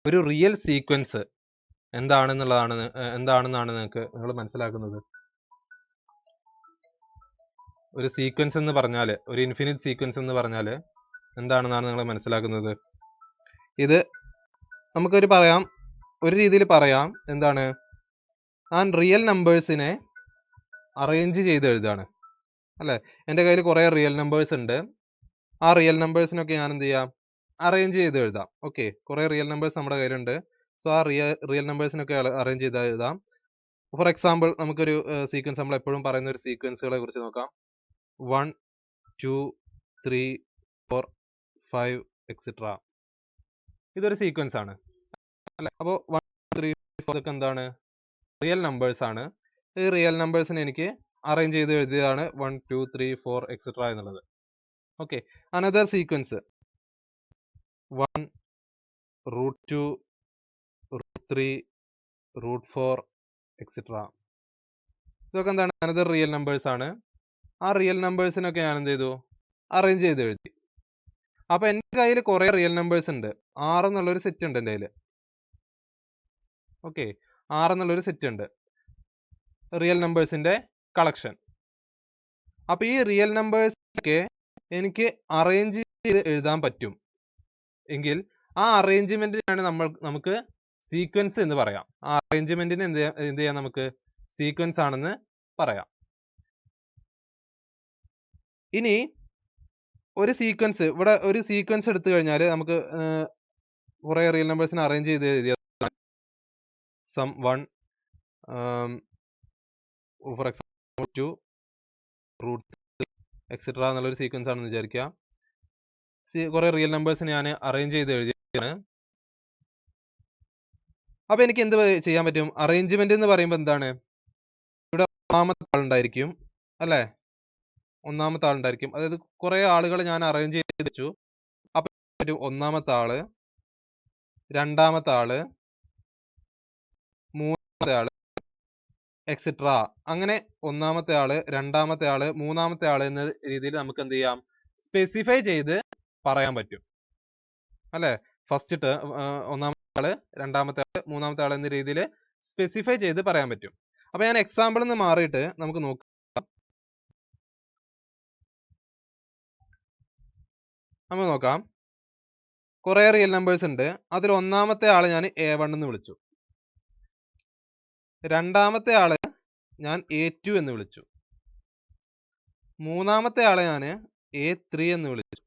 ഒരു real sequence എന്താണെന്നുള്ളതാണ് എന്താണെന്നാണ് നിങ്ങൾ മനസ്സിലാക്കുന്നത്? ഒരു സീക്വൻസ് എന്ന് പറഞ്ഞാൽ, ഒരു ഇൻഫിനിറ്റ് സീക്വൻസ് എന്ന് പറഞ്ഞാൽ എന്താണെന്നാണ് നിങ്ങൾ മനസ്സിലാക്കുന്നത്? ഇത് നമുക്കൊരു പറയാം, ഒരു രീതിയിൽ പറയാം, എന്താണ്, ഞാൻ റിയൽ നമ്പേഴ്സിനെ അറേഞ്ച് ചെയ്ത് എഴുതാണ് അല്ലേ. എൻ്റെ കയ്യിൽ കുറേ റിയൽ നമ്പേഴ്സ് ഉണ്ട്. ആ റിയൽ നമ്പേഴ്സിനൊക്കെ ഞാൻ എന്ത് ചെയ്യാം, അറേഞ്ച് ചെയ്ത് എഴുതാം. ഓക്കെ, കുറേ റിയൽ നമ്പേഴ്സ് നമ്മുടെ കയ്യിലുണ്ട്. സോ ആ റിയൽ നമ്പേഴ്സിനൊക്കെ അറേഞ്ച് ചെയ്ത് എഴുതാം. ഫോർ എക്സാമ്പിൾ, നമുക്കൊരു സീക്വൻസ്, നമ്മൾ എപ്പോഴും പറയുന്ന ഒരു സീക്വൻസുകളെ കുറിച്ച് നോക്കാം. 1 2 3 4 5 എക്സെട്ര. ഇതൊരു സീക്വൻസ് ആണ് അല്ലെ. അപ്പോൾ 1 3 4 ഒക്കെ എന്താണ്, റിയൽ നമ്പേഴ്സ് ആണ്. ഈ റിയൽ നമ്പേഴ്സിനെ എനിക്ക് അറേഞ്ച് ചെയ്ത് എഴുതിയതാണ് 1 2 3 4 എക്സെട്ര എന്നുള്ളത്. Okay, another sequence 1 √2 √3 √4 etcetera. ഇതൊക്കെ എന്താണ്, അനദർ റിയൽ നമ്പേഴ്സ് ആണ്. ആ റിയൽ നമ്പേഴ്സിനൊക്കെ ഞാൻ എന്ത് ചെയ്തു, അറേഞ്ച് ചെയ്ത് എഴുതി. അപ്പൊ എൻ്റെ കയ്യിൽ കുറെ റിയൽ നമ്പേഴ്സ് ഉണ്ട്. 6 എന്നുള്ളൊരു സെറ്റ് ഉണ്ട് എൻ്റെ കയ്യിൽ. ഓക്കെ, 6 എന്നുള്ളൊരു സെറ്റ് ഉണ്ട്, റിയൽ നമ്പേഴ്സിന്റെ കളക്ഷൻ. അപ്പൊ ഈ റിയൽ നമ്പേഴ്സൊക്കെ എനിക്ക് അറേഞ്ച് ചെയ്ത് എഴുതാൻ പറ്റും എങ്കിൽ ആ അറേഞ്ച്മെന്റിനാണ് നമുക്ക് സീക്വൻസ് എന്ന് പറയാം. ആ അറേഞ്ച്മെന്റിന് എന്ത് ചെയ്യാം, നമുക്ക് സീക്വൻസ് ആണെന്ന് പറയാം. ഇനി ഒരു സീക്വൻസ്, ഇവിടെ ഒരു സീക്വൻസ് എടുത്തു കഴിഞ്ഞാൽ നമുക്ക് കുറെ റിയൽ നമ്പേഴ്സിനെ അറേഞ്ച് ചെയ്ത് എഴുതിയ സം 1 ഫോർ എക്സാമ്പിൾ 2 √3 എക്സെട്ര എന്നുള്ളൊരു സീക്വൻസ് ആണെന്ന് വിചാരിക്കുക. കുറെ റിയൽ നമ്പേഴ്സിനെ ഞാൻ അറേഞ്ച് ചെയ്ത് എഴുതിയാണ്. അപ്പൊ എനിക്ക് എന്ത് ചെയ്യാൻ പറ്റും? അറേഞ്ച്മെന്റ് എന്ന് പറയുമ്പോൾ എന്താണ്, ഇവിടെ ഒന്നാമത്തെ ആളുണ്ടായിരിക്കും അല്ലെ, ഒന്നാമത്തെ ആളുണ്ടായിരിക്കും. അതായത് കുറെ ആളുകൾ ഞാൻ അറേഞ്ച് ചെയ്ത് വെച്ചു. അപ്പൊ ഒന്നാമത്തെ ആള്, രണ്ടാമത്തെ ആള്, മൂന്നാമത്തെ ആള് എക്സെട്ര. അങ്ങനെ ഒന്നാമത്തെ ആള്, രണ്ടാമത്തെ ആള്, മൂന്നാമത്തെ ആള് എന്ന രീതിയിൽ നമുക്ക് എന്ത് ചെയ്യാം, സ്പെസിഫൈ ചെയ്ത് പറയാൻ പറ്റും അല്ലെ. ഫസ്റ്റ് ഒന്നാമത്തെ ആള്, രണ്ടാമത്തെ ആള്, മൂന്നാമത്തെ ആള് എന്ന രീതിയിൽ സ്പെസിഫൈ ചെയ്ത് പറയാൻ പറ്റും. അപ്പൊ ഞാൻ എക്സാമ്പിൾ നിന്ന് മാറിയിട്ട് നമുക്ക് നോക്കാം. നമുക്ക് നോക്കാം, കുറെ റിയൽ നമ്പേഴ്സ് ഉണ്ട്. അതിൽ ഒന്നാമത്തെ ആള് ഞാൻ A1 എന്ന് വിളിച്ചു. രണ്ടാമത്തെ ആള് ഞാൻ A2 എന്ന് വിളിച്ചു. മൂന്നാമത്തെ ആളെ ഞാൻ A3 എന്ന് വിളിച്ചു.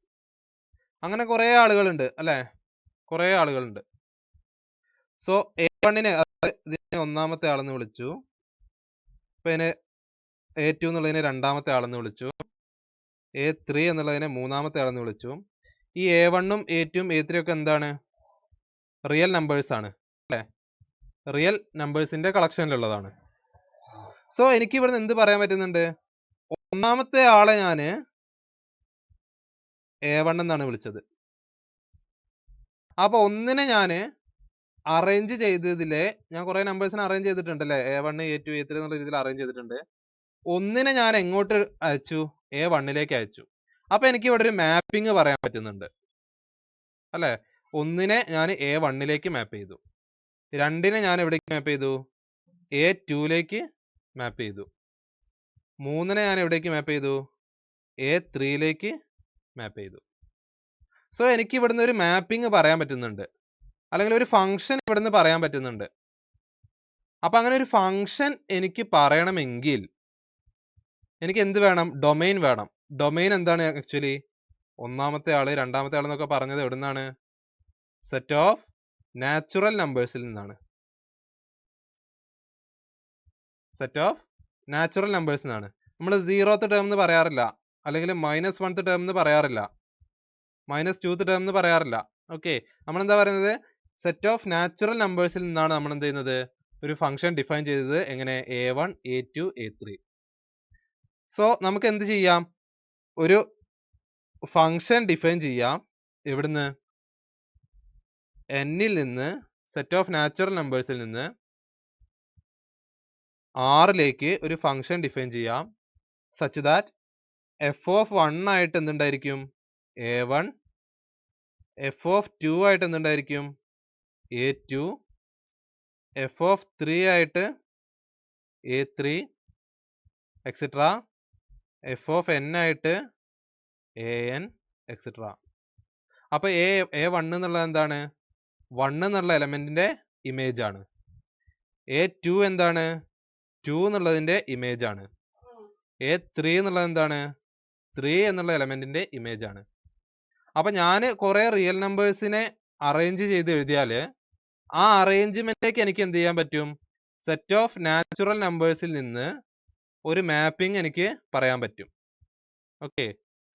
അങ്ങനെ കുറെ ആളുകളുണ്ട് അല്ലെ, കുറെ ആളുകളുണ്ട്. സോ A1നെ ഒന്നാമത്തെ ആളെന്ന് വിളിച്ചു. അപ്പൊ ഇതിനെ A2 എന്നുള്ളതിനെ രണ്ടാമത്തെ ആളെന്ന് വിളിച്ചു. A3 എന്നുള്ളതിനെ മൂന്നാമത്തെ ആളെന്ന് വിളിച്ചു. ഈ A1ഉം A2ഉം A3 ഒക്കെ എന്താണ്, റിയൽ നമ്പേഴ്സ് ആണ് അല്ലെ, റിയൽ നമ്പേഴ്സിന്റെ കളക്ഷനിലുള്ളതാണ്. സോ എനിക്ക് ഇവിടുന്ന് എന്ത് പറയാൻ പറ്റുന്നുണ്ട്, ഒന്നാമത്തെ ആളെ ഞാൻ A1 എന്നാണ് വിളിച്ചത്. അപ്പൊ ഒന്നിനെ ഞാൻ അറേഞ്ച് ചെയ്തതിലെ, ഞാൻ കുറെ നമ്പേഴ്സിനെ അറേഞ്ച് ചെയ്തിട്ടുണ്ട് അല്ലെ, A1 A2 A3 എന്നുള്ള രീതിയിൽ അറേഞ്ച് ചെയ്തിട്ടുണ്ട്. ഒന്നിനെ ഞാൻ എങ്ങോട്ട് അയച്ചു, A1ലേക്ക് അയച്ചു. അപ്പൊ എനിക്ക് ഇവിടെ ഒരു മാപ്പിംഗ് പറയാൻ പറ്റുന്നുണ്ട് അല്ലെ. ഒന്നിനെ ഞാൻ A1ലേക്ക് മാപ്പ് ചെയ്തു, രണ്ടിനെ ഞാൻ എവിടേക്ക് മാപ്പ് ചെയ്തു, A2ലേക്ക് മാപ്പ് ചെയ്തു, മൂന്നിനെ ഞാൻ എവിടേക്ക് മാപ്പ് ചെയ്തു, A3ലേക്ക് മാപ്പ് ചെയ്തു. സോ എനിക്ക് ഇവിടുന്ന് ഒരു മാപ്പിംഗ് പറയാൻ പറ്റുന്നുണ്ട്, അല്ലെങ്കിൽ ഒരു ഫംഗ്ഷൻ ഇവിടുന്ന് പറയാൻ പറ്റുന്നുണ്ട്. അപ്പൊ അങ്ങനെ ഒരു ഫംഗ്ഷൻ എനിക്ക് പറയണമെങ്കിൽ എനിക്ക് എന്ത് വേണം, ഡൊമൈൻ വേണം. ഡൊമൈൻ എന്താണ് ആക്ച്വലി, ഒന്നാമത്തെ ആള്, രണ്ടാമത്തെ ആൾ എന്നൊക്കെ പറഞ്ഞത് എവിടുന്നാണ്, സെറ്റ് ഓഫ് നാച്ചുറൽ നമ്പേഴ്സിൽ നിന്നാണ്. സെറ്റ് ഓഫ് നാച്ചുറൽ നമ്പേഴ്സ് എന്നാണ്. നമ്മൾ 0th ടേം എന്ന് പറയാറില്ല, അല്ലെങ്കിൽ -1th ടേം എന്ന് പറയാറില്ല, -2th ടേം എന്ന് പറയാറില്ല. ഓക്കെ, നമ്മൾ എന്താ പറയുന്നത്, സെറ്റ് ഓഫ് നാച്ചുറൽ നമ്പേഴ്സിൽ നിന്നാണ് നമ്മൾ എന്ത് ചെയ്യുന്നത്, ഒരു ഫംഗ്ഷൻ ഡിഫൈൻ ചെയ്തത്. എങ്ങനെ, A1 A2 A3. സോ നമുക്ക് എന്ത് ചെയ്യാം, ഒരു ഫംഗ്ഷൻ ഡിഫൈൻ ചെയ്യാം. എവിടുന്ന്, Nൽ നിന്ന്, സെറ്റ് ഓഫ് നാച്ചുറൽ നമ്പേഴ്സിൽ നിന്ന് Rലേക്ക് ഒരു ഫംഗ്ഷൻ ഡിഫൈൻ ചെയ്യാം. സച്ച് ദാറ്റ് f(1) ആയിട്ട് എന്തുണ്ടായിരിക്കും, A1, f(2) ആയിട്ട് എന്തുണ്ടായിരിക്കും, A2, f of 3 ആയിട്ട് A3 etcetera, f of n ആയിട്ട് an എക്സെട്ര. അപ്പൊ A1 എന്നുള്ളത് എന്താണ്? 1 എന്നുള്ള എലമെന്റിന്റെ ഇമേജ് ആണ്. A2 എന്താണ്? 2 എന്നുള്ളതിന്റെ ഇമേജ് ആണ്. A3 എന്നുള്ളത് എന്താണ്? 3 എന്നുള്ള എലമെന്റിന്റെ ഇമേജ് ആണ്. അപ്പൊ ഞാൻ കുറെ റിയൽ നമ്പേഴ്സിനെ അറേഞ്ച് ചെയ്ത് എഴുതിയാല് ആ അറേഞ്ച്മെന്റിലേക്ക് എനിക്ക് എന്ത് ചെയ്യാൻ പറ്റും? സെറ്റ് ഓഫ് നാച്ചുറൽ നമ്പേഴ്സിൽ നിന്ന് ഒരു മാപ്പിംഗ് എനിക്ക് പറയാൻ പറ്റും. ഓക്കെ,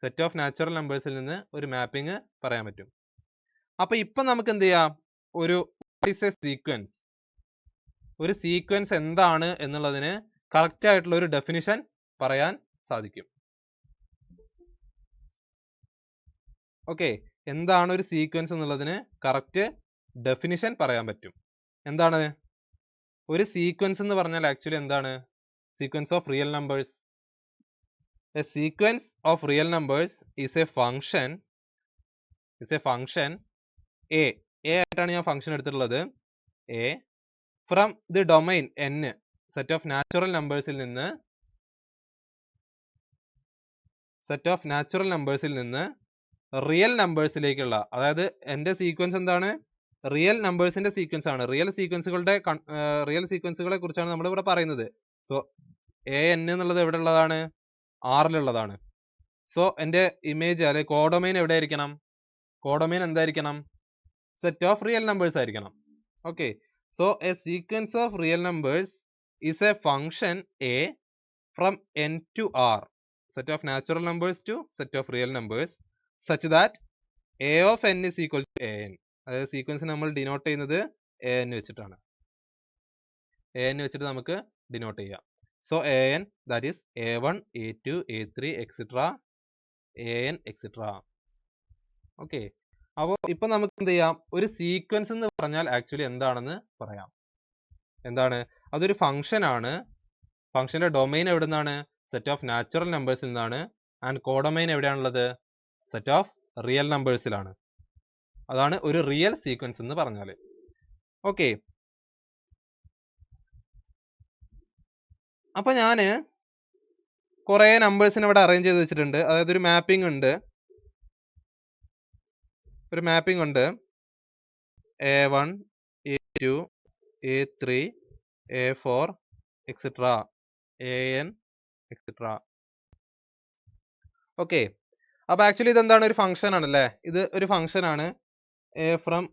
സെറ്റ് ഓഫ് നാച്ചുറൽ നമ്പേഴ്സിൽ നിന്ന് ഒരു മാപ്പിംഗ് പറയാൻ പറ്റും. അപ്പൊ ഇപ്പൊ നമുക്ക് എന്ത് ചെയ്യാം? ഒരു സീക്വൻസ്, ഒരു സീക്വൻസ് എന്താണ് എന്നുള്ളതിന് കറക്റ്റ് ആയിട്ടുള്ള ഒരു ഡെഫിനിഷൻ പറയാൻ സാധിക്കും. ഓക്കെ, എന്താണ് ഒരു സീക്വൻസ് എന്നുള്ളതിന് കറക്റ്റ് ഡെഫിനിഷൻ പറയാൻ പറ്റും. എന്താണ് ഒരു സീക്വൻസ് എന്ന് പറഞ്ഞാൽ? ആക്ച്വലി എന്താണ്? Sequence of real numbers. A sequence of real numbers is a function a ആയിട്ടാണ് ഞാൻ ഫംഗ്ഷൻ എടുത്തിട്ടുള്ളത്. A from the domain n, set of natural നമ്പേഴ്സിൽ നിന്ന് റിയൽ നമ്പേഴ്സിലേക്കുള്ള, അതായത് എന്റെ സീക്വൻസ് എന്താണ്? റിയൽ നമ്പേഴ്സിന്റെ സീക്വൻസ് ആണ്. റിയൽ സീക്വൻസുകളെ കുറിച്ചാണ് നമ്മൾ ഇവിടെ പറയുന്നത്. സോ an എന്നുള്ളത് എവിടെ ഉള്ളതാണ്? ആറിലുള്ളതാണ്. സോ എന്റെ ഇമേജ് അല്ലെ കോഡൊമൈൻ എവിടെ ആയിരിക്കണം? കോഡൊമൈൻ എന്തായിരിക്കണം? സെറ്റ് ഓഫ് റിയൽ നമ്പേഴ്സ് ആയിരിക്കണം. Okay, so A sequence of real numbers is a function A from n to r, set of natural numbers to set of real numbers, such that a of n is equal to an. അതായത് sequence നമ്മൾ denote ചെയ്യുന്നത് an വെച്ചിട്ടാണ്. an വെച്ചിട്ട് നമുക്ക് denote ചെയ്യാം. So an, that is a1, a2, a3 etcetera an etcetera. Okay, അപ്പോൾ ഇപ്പൊ നമുക്ക് എന്ത് ചെയ്യാം? ഒരു സീക്വൻസ് എന്ന് പറഞ്ഞാൽ ആക്ച്വലി എന്താണെന്ന് പറയാം. എന്താണ്? അതൊരു ഫംഗ്ഷൻ ആണ്. ഫംഗ്ഷന്റെ ഡൊമൈൻ എവിടെ നിന്നാണ്? സെറ്റ് ഓഫ് നാച്ചുറൽ നമ്പേഴ്സിൽ നിന്നാണ്. ആൻഡ് കോഡൊമൈൻ എവിടെയാണുള്ളത്? സെറ്റ് ഓഫ് റിയൽ നമ്പേഴ്സിലാണ്. അതാണ് ഒരു റിയൽ സീക്വൻസ് എന്ന് പറഞ്ഞാൽ. ഓക്കെ, അപ്പൊ ഞാന് കുറെ നമ്പേഴ്സിനെ ഇവിടെ അറേഞ്ച് ചെയ്ത് വെച്ചിട്ടുണ്ട്. അതായത് ഒരു മാപ്പിംഗ് ഉണ്ട്. A1, A2, A3, A4 etcetera an etcetera. Okay, അപ്പൊ ആക്ച്വലി ഇത് എന്താണ്? ഒരു ഫംഗ്ഷൻ ആണല്ലേ? ഇത് ഒരു ഫംഗ്ഷൻ ആണ്. a from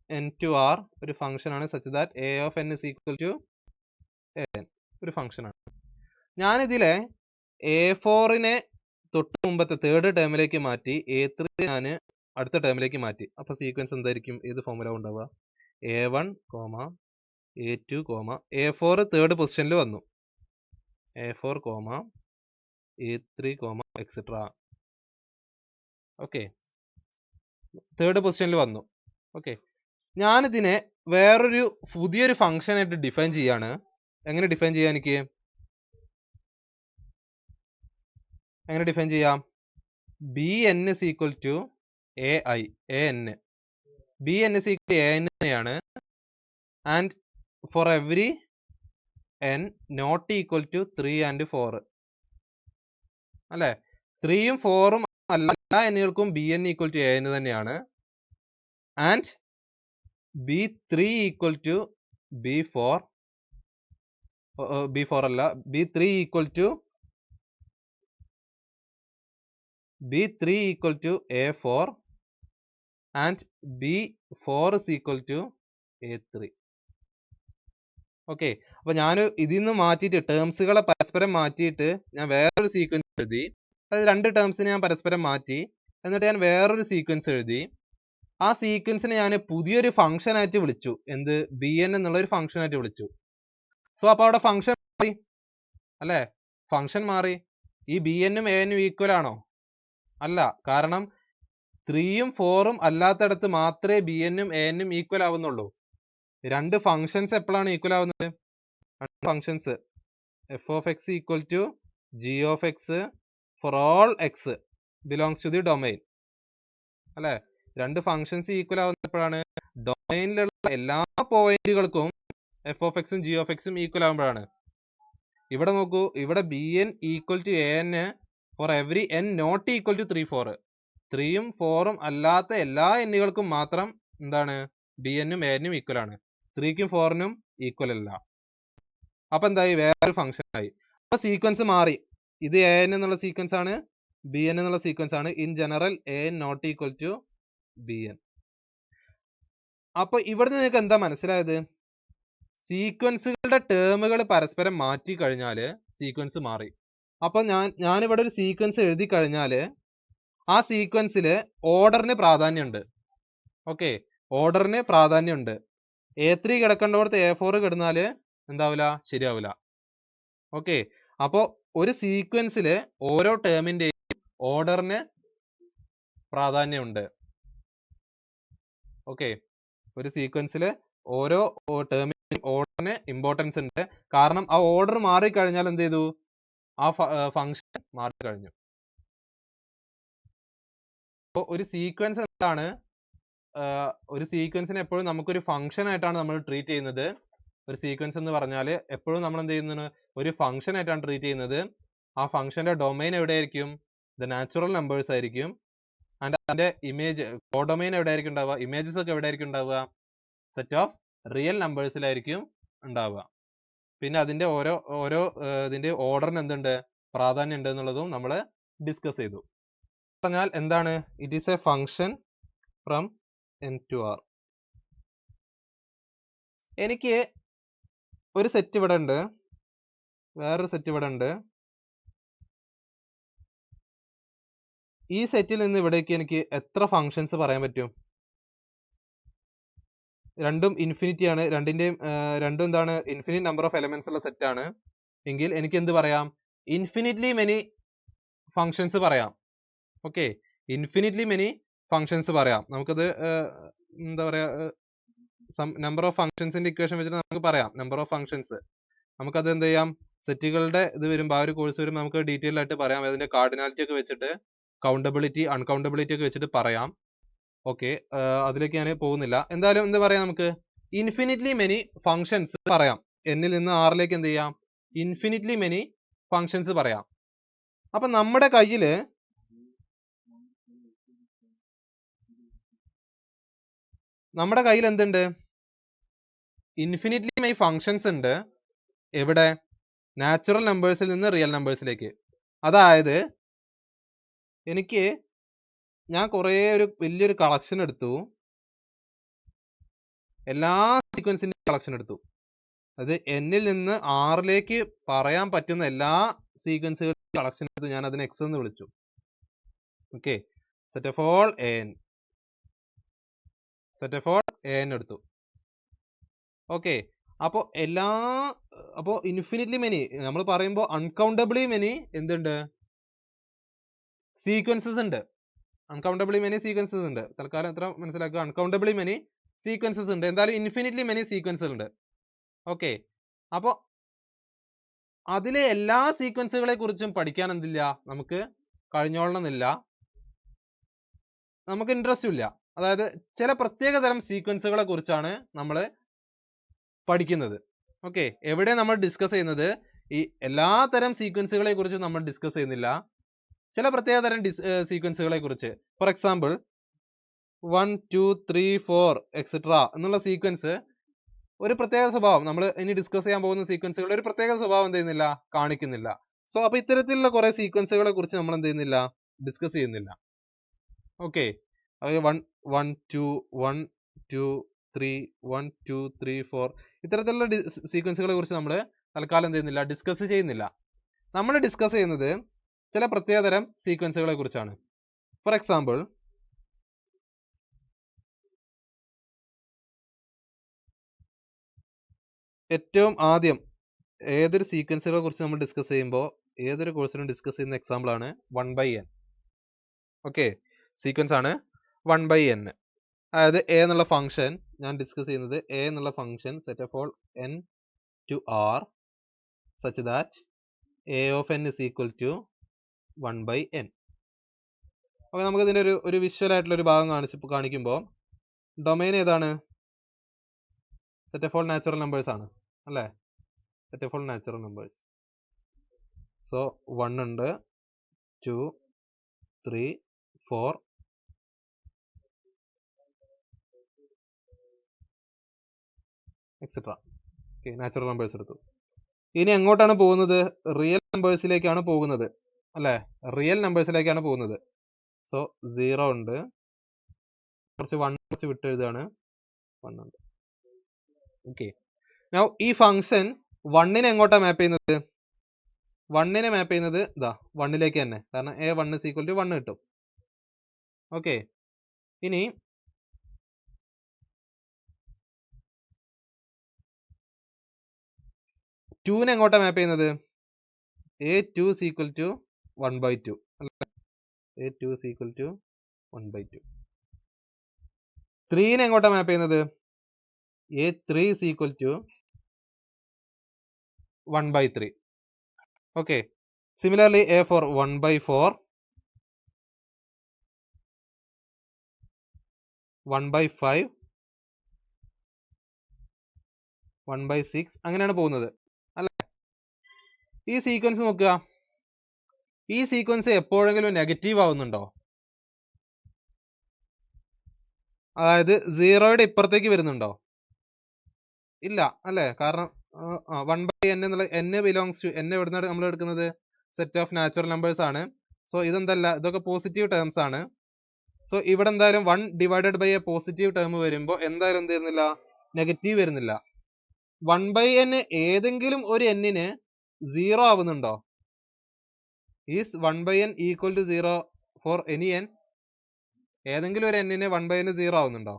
n to r ഒരു ഫംഗ്ഷൻ ആണ്. Such that a of n is equal to an, ഒരു ഫംഗ്ഷൻ ആണ്. ഞാനിതിലെ A4നെ തൊട്ട് മുമ്പത്തെ തേർഡ് ടേമിലേക്ക് മാറ്റി, A3 ഞാൻ അടുത്ത ടേമിലേക്ക് മാറ്റി. അപ്പൊ സീക്വൻസ് എന്തായിരിക്കും? ഏത് ഫോമുല ഉണ്ടാവുക? A1, A2, A4 തേർഡ് പൊസിഷനിൽ വന്നു. A4, A3, etcetera. Okay, third പൊസിഷനിൽ വന്നു. ഓക്കെ, ഞാനിതിനെ വേറൊരു പുതിയൊരു ഫംഗ്ഷൻ ആയിട്ട് ഡിഫൈൻ ചെയ്യാണ്. എങ്ങനെ ഡിഫൈൻ ചെയ്യാം? എങ്ങനെ ഡിഫൈൻ ചെയ്യാം? bn is equal to an. bn is equal to an ആണ്. And for every n not equal to 3 and 4 അല്ലെ? 3ഉം 4ഉം എല്ലാ എന്നുകൾക്കും bn ഈക്വൽ ടു an തന്നെയാണ്. And b3 equal to b4 അല്ല, b3 equal to a4 and b4 is equal to a3. Okay, അപ്പൊ ഞാൻ ഇതിൽ നിന്ന് മാറ്റിയിട്ട് ടേംസുകളെ പരസ്പരം മാറ്റിയിട്ട് ഞാൻ വേറൊരു സീക്വൻസ് എഴുതി. അതായത് രണ്ട് ടേംസിനെ ഞാൻ പരസ്പരം മാറ്റി, എന്നിട്ട് ഞാൻ വേറൊരു സീക്വൻസ് എഴുതി. ആ സീക്വൻസിനെ ഞാൻ പുതിയൊരു ഫംഗ്ഷൻ ആയിട്ട് വിളിച്ചു. എന്ത്? bn എന്നുള്ള ഒരു ഫംഗ്ഷൻ ആയിട്ട് വിളിച്ചു. സോ അപ്പൊ അവിടെ ഫംഗ്ഷൻ മാറി അല്ലെ? ഫംഗ്ഷൻ മാറി. ഈ bnഉം anഉം ഈക്വൽ ആണോ? അല്ല, കാരണം 3ഉം 4ഉം അല്ലാത്തടത്ത് മാത്രമേ bnഉം anഉം ഈക്വൽ ആവുന്നുള്ളൂ. രണ്ട് ഫംഗ്ഷൻസ് എപ്പോഴാണ് ഈക്വൽ ആവുന്നത്? Functions f of x equal to g of x for all x belongs to the domain അല്ലെ? രണ്ട് ഫംഗ്ഷൻസ് ഈക്വൽ ആവുന്നപ്പോഴാണ് ഡൊമൈനിലുള്ള എല്ലാ പോയിന്റുകൾക്കും എഫ് ഓഫ് എക്സും ജി ഓഫ് എക്സും ഈക്വൽ ആകുമ്പോഴാണ്. ഇവിടെ നോക്കൂ, ഇവിടെ B N equal to A N for every N not equal to 3, 4. 3ഉം 4ഉം അല്ലാത്ത എല്ലാ എന്നുകൾക്കും മാത്രം എന്താണ് ബി എന്നും എ എന്നും ഈക്വൽ ആണ്. 3ക്കും 4നും ഈക്വൽ അല്ല. അപ്പൊ എന്തായി, വേറൊരു ഫംഗ്ഷൻ ആയി. അപ്പൊ സീക്വൻസ് മാറി. ഇത് എ എൻ എന്നുള്ള സീക്വൻസ് ആണ്, ബി എൻ എന്നുള്ള സീക്വൻസ് ആണ്. In general A N not equal to B N. അപ്പൊ ഇവിടെ നിങ്ങൾക്ക് എന്താ മനസ്സിലായത്? സീക്വൻസുകളുടെ ടേമുകൾ പരസ്പരം മാറ്റി കഴിഞ്ഞാൽ സീക്വൻസ് മാറി. അപ്പൊ ഞാനിവിടെ ഒരു സീക്വൻസ് എഴുതി കഴിഞ്ഞാൽ ആ സീക്വൻസിൽ ഓർഡറിന് പ്രാധാന്യമുണ്ട്. ഓക്കെ, ഓർഡറിന് പ്രാധാന്യമുണ്ട്. A3 കിടക്കേണ്ടടുത്ത് A4 കിടന്നാൽ എന്താവില്ല, ശരിയാവില്ല. ഓക്കെ, അപ്പോൾ ഒരു സീക്വൻസിൽ ഓരോ ടേമിന്റെയും ഓർഡറിന് പ്രാധാന്യമുണ്ട്. ഓക്കെ, ഒരു സീക്വൻസിൽ ഓരോ ടേമിന്റെയും ഓർഡറിന് ഇമ്പോർട്ടൻസ് ഉണ്ട്. കാരണം ആ ഓർഡർ മാറിക്കഴിഞ്ഞാൽ എന്ത് ചെയ്തു, ആ ഫംഗ്ഷൻ മാറിക്കഴിഞ്ഞു. അപ്പോൾ ഒരു സീക്വൻസ് എന്താണ്, ഒരു സീക്വൻസിനെ എപ്പോഴും നമുക്കൊരു ഫംഗ്ഷൻ ആയിട്ടാണ് നമ്മൾ ട്രീറ്റ് ചെയ്യുന്നത്. ഒരു സീക്വൻസ് എന്ന് പറഞ്ഞാൽ എപ്പോഴും നമ്മൾ എന്ത് ചെയ്യുന്നു, ഒരു ഫംഗ്ഷൻ ആയിട്ടാണ് ട്രീറ്റ് ചെയ്യുന്നത്. ആ ഫംഗ്ഷന്റെ ഡൊമൈൻ എവിടെയായിരിക്കും, ദ നാച്ചുറൽ നമ്പേഴ്സ് ആയിരിക്കും. ആൻഡ് അതിന്റെ ഇമേജ് കോഡൊമൈൻ എവിടെയായിരിക്കും ഉണ്ടാവുക, ഇമേജസ് ഒക്കെ എവിടെയായിരിക്കും ഉണ്ടാവുക, സെറ്റ് ഓഫ് റിയൽ നമ്പേഴ്സിലായിരിക്കും ഉണ്ടാവുക. പിന്നെ അതിന്റെ ഓരോ ഇതിന്റെ ഓർഡറിന് എന്തുണ്ട്, പ്രാധാന്യം ഉണ്ട് എന്നുള്ളതും നമ്മൾ ഡിസ്കസ് ചെയ്തു. പറഞ്ഞാൽ എന്താണ്, it is a function from n to r. എനിക്ക് ഒരു സെറ്റ് ഇവിടെ ഉണ്ട്, വേറൊരു സെറ്റ് ഇവിടെ ഉണ്ട്. ഈ സെറ്റിൽ നിന്ന് ഇവിടേക്ക് എനിക്ക് എത്ര ഫങ്ഷൻസ് പറയാൻ പറ്റും? രണ്ടും ഇൻഫിനിറ്റി ആണ്. രണ്ടും എന്താണ്, ഇൻഫിനിറ്റ് നമ്പർ ഓഫ് എലമെന്റ്സ് ഉള്ള സെറ്റ് ആണ്. എങ്കിൽ എനിക്ക് എന്ത് പറയാം, ഇൻഫിനിറ്റ്ലി മെനി ഫങ്ഷൻസ് പറയാം. ഓക്കെ, ഇൻഫിനിറ്റ്ലി മെനി ഫങ്ഷൻസ് പറയാം. നമുക്കത് എന്താ പറയാ, നമ്പർ ഓഫ് ഫങ്ഷൻസിന്റെ ഇക്വേഷൻ വെച്ചിട്ട് നമുക്ക് പറയാം നമ്പർ ഓഫ് ഫങ്ഷൻസ്. നമുക്കത് എന്ത് ചെയ്യാം, സെറ്റുകളുടെ ഇത് വരുമ്പോൾ ആ ഒരു കോഴ്സ് വരുമ്പോൾ നമുക്ക് ഡീറ്റെയിൽ ആയിട്ട് പറയാം. അതിന്റെ കാർഡിനാലിറ്റി ഒക്കെ വെച്ചിട്ട്, കൗണ്ടബിലിറ്റി അൺകൗണ്ടബിലിറ്റി ഒക്കെ വെച്ചിട്ട് പറയാം. ഓക്കെ, അതിലേക്ക് ഞാൻ പോകുന്നില്ല. എന്തായാലും എന്താ പറയാം, നമുക്ക് ഇൻഫിനിറ്റ്ലി മെനി ഫങ്ഷൻസ് പറയാം. എന്നിൽ നിന്ന് ആറിലേക്ക് എന്ത് ചെയ്യാം, ഇൻഫിനിറ്റ്ലി മെനി ഫങ്ഷൻസ് പറയാം. അപ്പൊ നമ്മുടെ കയ്യിൽ എന്തുണ്ട്, ഇൻഫിനിറ്റ്ലി മെനി ഫങ്ഷൻസ് ഉണ്ട്. എവിടെ, നാച്ചുറൽ നമ്പേഴ്സിൽ നിന്ന് റിയൽ നമ്പേഴ്സിലേക്ക്. അതായത് ഞാൻ ഒരു വലിയൊരു കളക്ഷൻ എടുത്തു, എല്ലാ സീക്വൻസിന്റെ കളക്ഷൻ എടുത്തു. അത് എന്നിൽ നിന്ന് ആറിലേക്ക് പറയാൻ പറ്റുന്ന എല്ലാ സീക്വൻസുകളുടെ കളക്ഷൻ എടുത്തു. ഞാൻ അതിനെ എക്സ് എന്ന് വിളിച്ചു. Okay, set of all an എടുത്തു. ഓക്കെ, അപ്പോ ഇൻഫിനിറ്റ്ലി മെനി നമ്മൾ പറയുമ്പോൾ അൺകൗണ്ടബിളി മെനി എന്തുണ്ട്, സീക്വൻസസ് ഉണ്ട്. അൺകൗണ്ടബിളി മെനി സീക്വൻസസ് ഉണ്ട്. തൽക്കാലം എത്ര മനസ്സിലാക്കുക, അൺകൗണ്ടബിളി മെനി സീക്വൻസസ് ഉണ്ട്. എന്തായാലും ഇൻഫിനിറ്റ്ലി മെനി സീക്വൻസസ് ഉണ്ട്. ഓക്കെ, അപ്പോൾ അതിലെ എല്ലാ സീക്വൻസുകളെ കുറിച്ചും പഠിക്കാൻ എന്തില്ല, നമുക്ക് കഴിഞ്ഞോളണമെന്നില്ല, നമുക്ക് ഇൻട്രസ്റ്റും ഇല്ല. അതായത് ചില പ്രത്യേക തരം സീക്വൻസുകളെ കുറിച്ചാണ് നമ്മൾ പഠിക്കുന്നത്. ഓക്കെ, എവിടെ നമ്മൾ ഡിസ്കസ് ചെയ്യുന്നത്, ഈ എല്ലാ തരം സീക്വൻസുകളെ കുറിച്ച് നമ്മൾ ഡിസ്കസ് ചെയ്യുന്നില്ല, ചില പ്രത്യേക തരം സീക്വൻസുകളെ കുറിച്ച്. ഫോർ എക്സാമ്പിൾ 1 2 3 4 എക്സെട്ര എന്നുള്ള സീക്വൻസ് ഒരു പ്രത്യേക സ്വഭാവം, നമ്മൾ ഇനി ഡിസ്കസ് ചെയ്യാൻ പോകുന്ന സീക്വൻസുകളുടെ ഒരു പ്രത്യേക സ്വഭാവം എന്ത് ചെയ്യുന്നില്ല, കാണിക്കുന്നില്ല. സോ അപ്പൊ ഇത്തരത്തിലുള്ള കുറെ സീക്വൻസുകളെ കുറിച്ച് നമ്മൾ എന്ത് ചെയ്യുന്നില്ല, ഡിസ്കസ് ചെയ്യുന്നില്ല. ഓക്കെ, 1 1 2 1 2 3 1 2 3 4 ഇത്തരത്തിലുള്ള സീക്വൻസുകളെ കുറിച്ച് നമ്മൾ തൽക്കാലം എന്ത് ചെയ്യുന്നില്ല, ഡിസ്കസ് ചെയ്യുന്നില്ല. നമ്മൾ ഡിസ്കസ് ചെയ്യുന്നത് ചില പ്രത്യേകതരം സീക്വൻസുകളെ കുറിച്ചാണ്. ഫോർ എക്സാമ്പിൾ ഏറ്റവും ആദ്യം ഏതൊരു സീക്വൻസുകളെ കുറിച്ച് നമ്മൾ ഡിസ്കസ് ചെയ്യുമ്പോൾ ഏതൊരു കോഴ്സിലും ഡിസ്കസ് ചെയ്യുന്ന എക്സാമ്പിൾ ആണ് 1/n. ഓക്കെ, സീക്വൻസ് ആണ് 1/n. അതായത് എ എന്നുള്ള ഫംഗ്ഷൻ ഞാൻ ഡിസ്കസ് ചെയ്യുന്നത്, എ എന്നുള്ള function set of all n to r such that a of n is equal to 1/n. Okay, നമുക്ക് ഇതിന്റെ ഒരു വിഷ്വൽ ആയിട്ടുള്ള ഒരു ഭാഗം കാണിക്കുമ്പോൾ ഡൊമൈൻ ഏതാണ്, set of all natural numbers ആണ് അല്ലേ? Set of all natural numbers. So 1 ഉണ്ട്, 2, 3, 4, എക്സെട്ര. ഓക്കെ, നാച്ചുറൽ നമ്പേഴ്സ് എടുത്തു. ഇനി എങ്ങോട്ടാണ് പോകുന്നത്? റിയൽ നമ്പേഴ്സിലേക്കാണ് പോകുന്നത് അല്ലേ? റിയൽ നമ്പേഴ്സിലേക്കാണ് പോകുന്നത്. സോ 0 ഉണ്ട്, കുറച്ച് വിട്ടെഴുതാണ്, 1 ഉണ്ട്. ഓക്കെ, നൗ ഈ ഫംഗ്ഷൻ 1നെ എങ്ങോട്ടാ മാപ്പ് ചെയ്യുന്നത്? 1നെ മാപ്പ് ചെയ്യുന്നത് ഇതാ 1ലേക്ക് തന്നെ, കാരണം a1 is equal to 1 കിട്ടും. ഓക്കെ, ഇനി നെ എങ്ങോട്ടാ മാപ്പ് ചെയ്യുന്നത്? a2 is equal to 1/2 അല്ലേ? a2 is equal to 1/2. 3നെ എങ്ങോട്ടാ മാപ്പ് ചെയ്യുന്നത്? a3 is equal to 1/3. Okay, similarly a4 1/4, 1/5, 1/6 അങ്ങനെയാണ് പോകുന്നത് അല്ലേ? ഈ സീക്വൻസ് നോക്കുക, ഈ സീക്വൻസ് എപ്പോഴെങ്കിലും നെഗറ്റീവ് ആവുന്നുണ്ടോ? അതായത് 0യുടെ ഇപ്പുറത്തേക്ക് വരുന്നുണ്ടോ? ഇല്ല അല്ലേ? കാരണം 1/n എന്നുള്ള n ബിലോങ്സ് ടു n എവിടുന്നാണ് നമ്മൾ എടുക്കുന്നത്? സെറ്റ് ഓഫ് നാച്ചുറൽ നമ്പേഴ്സ് ആണ്. സോ ഇതെന്തല്ല, ഇതൊക്കെ പോസിറ്റീവ് ടേംസ് ആണ്. സോ ഇവിടെ എന്തായാലും 1 divided by a positive term വരുമ്പോൾ എന്തായാലും എന്ത് വരുന്നില്ല? നെഗറ്റീവ് വരുന്നില്ല. 1/n ഏതെങ്കിലും ഒരു n-ന് 0 ആവുന്നുണ്ടോ? Is 1/n equal to 0 for any n? ഏതെങ്കിലും ഒരു n-ന് 1/n 0 ആവുന്നുണ്ടോ?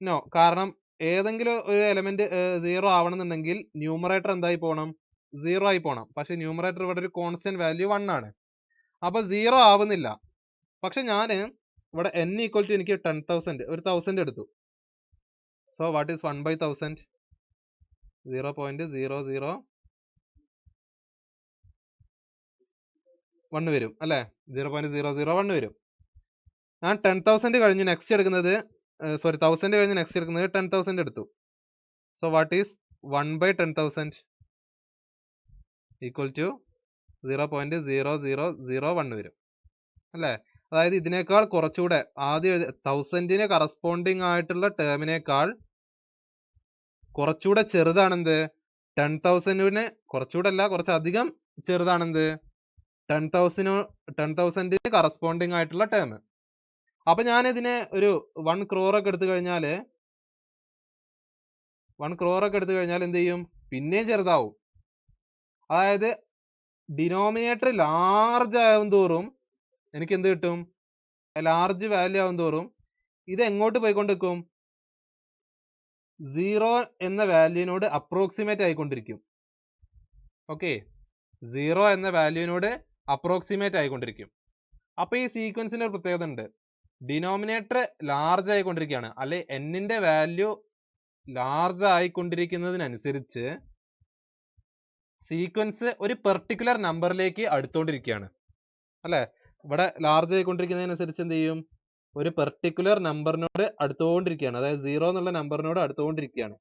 നോ, കാരണം ഏതെങ്കിലും ഒരു എലമെന്റ് 0 ആവണമെന്നുണ്ടെങ്കിൽ ന്യൂമറേറ്റർ എന്തായി പോകണം? 0 ആയി പോകണം. പക്ഷെ ന്യൂമറേറ്റർ ഇവിടെ ഒരു കോൺസ്റ്റന്റ് വാല്യൂ 1 ആണ്. അപ്പൊ 0 ആവുന്നില്ല. പക്ഷെ ഞാൻ ഇവിടെ n ഈക്വൽ ടു എനിക്ക് 10,000 ഒരു 1000 എടുത്തു. So what is 1/1000? 0.001 വരും അല്ലെ? 0.001 വരും. ഞാൻ 10,000 കഴിഞ്ഞ് നെക്സ്റ്റ് എടുക്കുന്നത് 1000 കഴിഞ്ഞ് നെക്സ്റ്റ് എടുക്കുന്നത് 10,000 എടുത്തു. So what is 1/10,000 equal to 0.0001 വരും അല്ലേ? അതായത് ഇതിനേക്കാൾ കുറച്ചുകൂടെ ആദ്യം 1000-ന് കറസ്പോണ്ടിങ് ആയിട്ടുള്ള ടേമിനേക്കാൾ കുറച്ചുകൂടെ ചെറുതാണെന്ത്? 10,000-ന് കുറച്ചുകൂടെ അല്ല, കുറച്ചധികം ചെറുതാണെന്ത്? 10,000-ന് കറസ്പോണ്ടിങ് ആയിട്ടുള്ള ടേം. അപ്പൊ ഞാൻ ഇതിനെ ഒരു 1 crore ഒക്കെ എടുത്തു കഴിഞ്ഞാൽ എന്ത് ചെയ്യും? പിന്നെയും ചെറുതാവും. അതായത് ഡിനോമിനേറ്റർ ലാർജ് ആവും തോറും എനിക്ക് എന്ത് കിട്ടും? ലാർജ് വാല്യൂ ആവും തോറും ഇത് എങ്ങോട്ട് പോയിക്കൊണ്ടിരിക്കും? 0 എന്ന വാല്യൂവിനോട് അപ്രോക്സിമേറ്റ് ആയിക്കൊണ്ടിരിക്കും. ഓക്കെ, 0 എന്ന വാല്യൂവിനോട് അപ്രോക്സിമേറ്റ് ആയിക്കൊണ്ടിരിക്കും. അപ്പൊ ഈ സീക്വൻസിന് ഒരു പ്രത്യേകത ഉണ്ട്. ഡിനോമിനേറ്റർ ലാർജ് ആയിക്കൊണ്ടിരിക്കുകയാണ്, അല്ലെ n-ന്റെ വാല്യൂ ലാർജ് ആയിക്കൊണ്ടിരിക്കുന്നതിനനുസരിച്ച് സീക്വൻസ് ഒരു പെർട്ടിക്കുലർ നമ്പറിലേക്ക് അടുത്തുകൊണ്ടിരിക്കുകയാണ് അല്ലെ? ഇവിടെ ലാർജ് ആയിക്കൊണ്ടിരിക്കുന്നതിനനുസരിച്ച് എന്ത് ചെയ്യും? ഒരു പെർട്ടിക്കുലർ നമ്പറിനോട് അടുത്തുകൊണ്ടിരിക്കുകയാണ്. അതായത് 0 എന്നുള്ള നമ്പറിനോട് അടുത്തുകൊണ്ടിരിക്കുകയാണ്.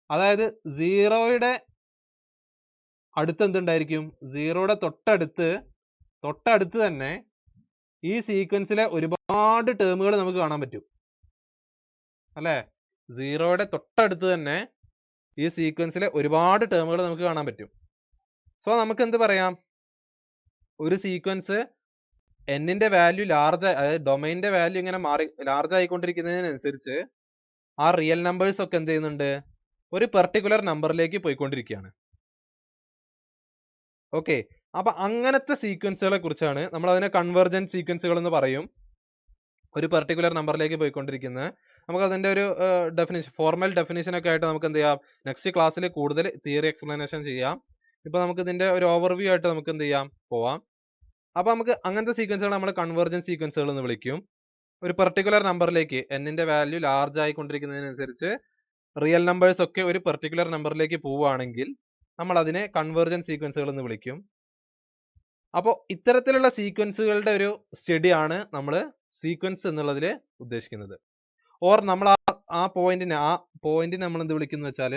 അതായത് 0യുടെ അടുത്ത് എന്തുണ്ടായിരിക്കും? 0യുടെ തൊട്ടടുത്ത് തന്നെ ഈ സീക്വൻസിലെ ഒരുപാട് ടേമുകൾ നമുക്ക് കാണാൻ പറ്റും അല്ലെ? 0യുടെ തൊട്ടടുത്ത് തന്നെ ഈ സീക്വൻസിലെ ഒരുപാട് ടേമുകൾ നമുക്ക് കാണാൻ പറ്റും. സോ നമുക്ക് എന്ത് പറയാം? ഒരു സീക്വൻസ് n-ന്റെ വാല്യൂ ലാർജ്, അതായത് ഡൊമൈനിന്റെ വാല്യൂ ഇങ്ങനെ മാറി ലാർജ് ആയിക്കൊണ്ടിരിക്കുന്നതിനനുസരിച്ച് ആ റിയൽ നമ്പേഴ്സ് ഒക്കെ എന്ത് ചെയ്യുന്നുണ്ട്? ഒരു പെർട്ടിക്കുലർ നമ്പറിലേക്ക് പോയിക്കൊണ്ടിരിക്കുകയാണ്. ഓക്കെ, അപ്പൊ അങ്ങനത്തെ സീക്വൻസുകളെ കുറിച്ചാണ് നമ്മൾ അതിനെ കൺവെർജന്റ് സീക്വൻസുകൾ എന്ന് പറയും. ഒരു പെർട്ടിക്കുലർ നമ്പറിലേക്ക് പോയിക്കൊണ്ടിരിക്കുന്നത്. നമുക്ക് അതിന്റെ ഒരു ഡെഫിനിഷൻ, ഫോർമൽ ഡെഫിനിഷൻ ഒക്കെ ആയിട്ട് നമുക്ക് എന്ത് ചെയ്യാം? നെക്സ്റ്റ് ക്ലാസ്സിൽ കൂടുതൽ തിയറി എക്സ്പ്ലനേഷൻ ചെയ്യാം. ഇപ്പൊ നമുക്ക് ഇതിന്റെ ഒരു ഓവർവ്യൂ ആയിട്ട് നമുക്ക് എന്ത് ചെയ്യാം? പോവാം. അപ്പൊ നമുക്ക് അങ്ങനത്തെ സീക്വൻസുകൾ നമ്മൾ കൺവെർജന്റ് സീക്വൻസുകൾ എന്ന് വിളിക്കും. ഒരു പെർട്ടിക്കുലർ നമ്പറിലേക്ക് n-ന്റെ വാല്യൂ ലാർജ് ആയിക്കൊണ്ടിരിക്കുന്നതിനനുസരിച്ച് റിയൽ നമ്പേഴ്സ് ഒക്കെ ഒരു പെർട്ടിക്കുലർ നമ്പറിലേക്ക് പോവുകയാണെങ്കിൽ നമ്മൾ അതിനെ കൺവെർജന്റ് സീക്വൻസുകൾ എന്ന് വിളിക്കും. അപ്പോൾ ഇത്തരത്തിലുള്ള സീക്വൻസുകളുടെ ഒരു സ്റ്റഡിയാണ് നമ്മൾ സീക്വൻസ് എന്നുള്ളതിൽ ഉദ്ദേശിക്കുന്നത്. ഓർ നമ്മൾ ആ പോയിന്റിനെ നമ്മൾ എന്ത് വിളിക്കുന്നു വെച്ചാൽ,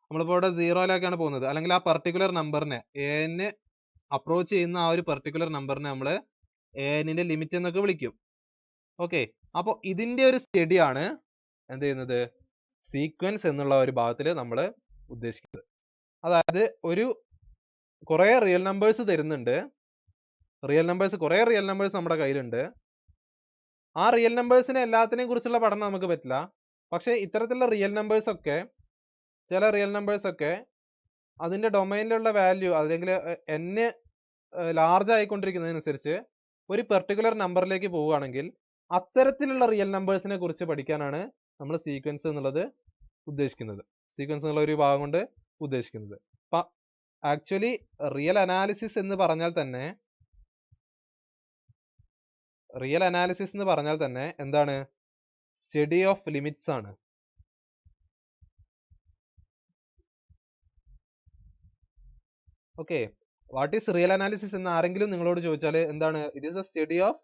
നമ്മളിപ്പോൾ ഇവിടെ 0യിലേക്കാണ് പോകുന്നത്, അല്ലെങ്കിൽ ആ പർട്ടിക്കുലർ നമ്പറിനെ an അപ്രോച്ച് ചെയ്യുന്ന ആ ഒരു പർട്ടിക്കുലർ നമ്പറിനെ നമ്മൾ an-ന്റെ ലിമിറ്റ് എന്നൊക്കെ വിളിക്കും. ഓക്കെ, അപ്പോൾ ഇതിന്റെ ഒരു സ്റ്റഡിയാണ് എന്ത് ചെയ്യുന്നത്, സീക്വൻസ് എന്നുള്ള ഒരു ഭാഗത്തിൽ നമ്മൾ ഉദ്ദേശിക്കുന്നത്. അതായത് കുറെ റിയൽ നമ്പേഴ്സ് തരുന്നുണ്ട്, കുറെ റിയൽ നമ്പേഴ്സ് നമ്മുടെ കയ്യിലുണ്ട്. ആ റിയൽ നമ്പേഴ്സിനെ എല്ലാത്തിനെയും കുറിച്ചുള്ള പഠനം നമുക്ക് പറ്റില്ല. പക്ഷെ ഇത്തരത്തിലുള്ള റിയൽ നമ്പേഴ്സ് ഒക്കെ, ചില റിയൽ നമ്പേഴ്സ് ഒക്കെ അതിന്റെ ഡൊമൈനിലുള്ള വാല്യൂ അല്ലെങ്കിൽ n ലാർജ് ആയിക്കൊണ്ടിരിക്കുന്നതിനനുസരിച്ച് ഒരു പെർട്ടിക്കുലർ നമ്പറിലേക്ക് പോവുകയാണെങ്കിൽ അത്തരത്തിലുള്ള റിയൽ നമ്പേഴ്സിനെ കുറിച്ച് പഠിക്കാനാണ് നമ്മൾ സീക്വൻസ് എന്നുള്ളത് ഉദ്ദേശിക്കുന്നത്. സീക്വൻസ് എന്നുള്ള ഒരു ഭാഗം കൊണ്ട് ഉദ്ദേശിക്കുന്നത്. അപ്പൊ ആക്ച്വലി റിയൽ അനാലിസിസ് എന്ന് പറഞ്ഞാൽ തന്നെ എന്താണ്, സ്റ്റഡി ഓഫ് ലിമിറ്റ്സ് ആണ്. Okay, what is real analysis എന്ന് ആരെങ്കിലും നിങ്ങളോട് ചോദിച്ചാൽ എന്താണ്, it is a study of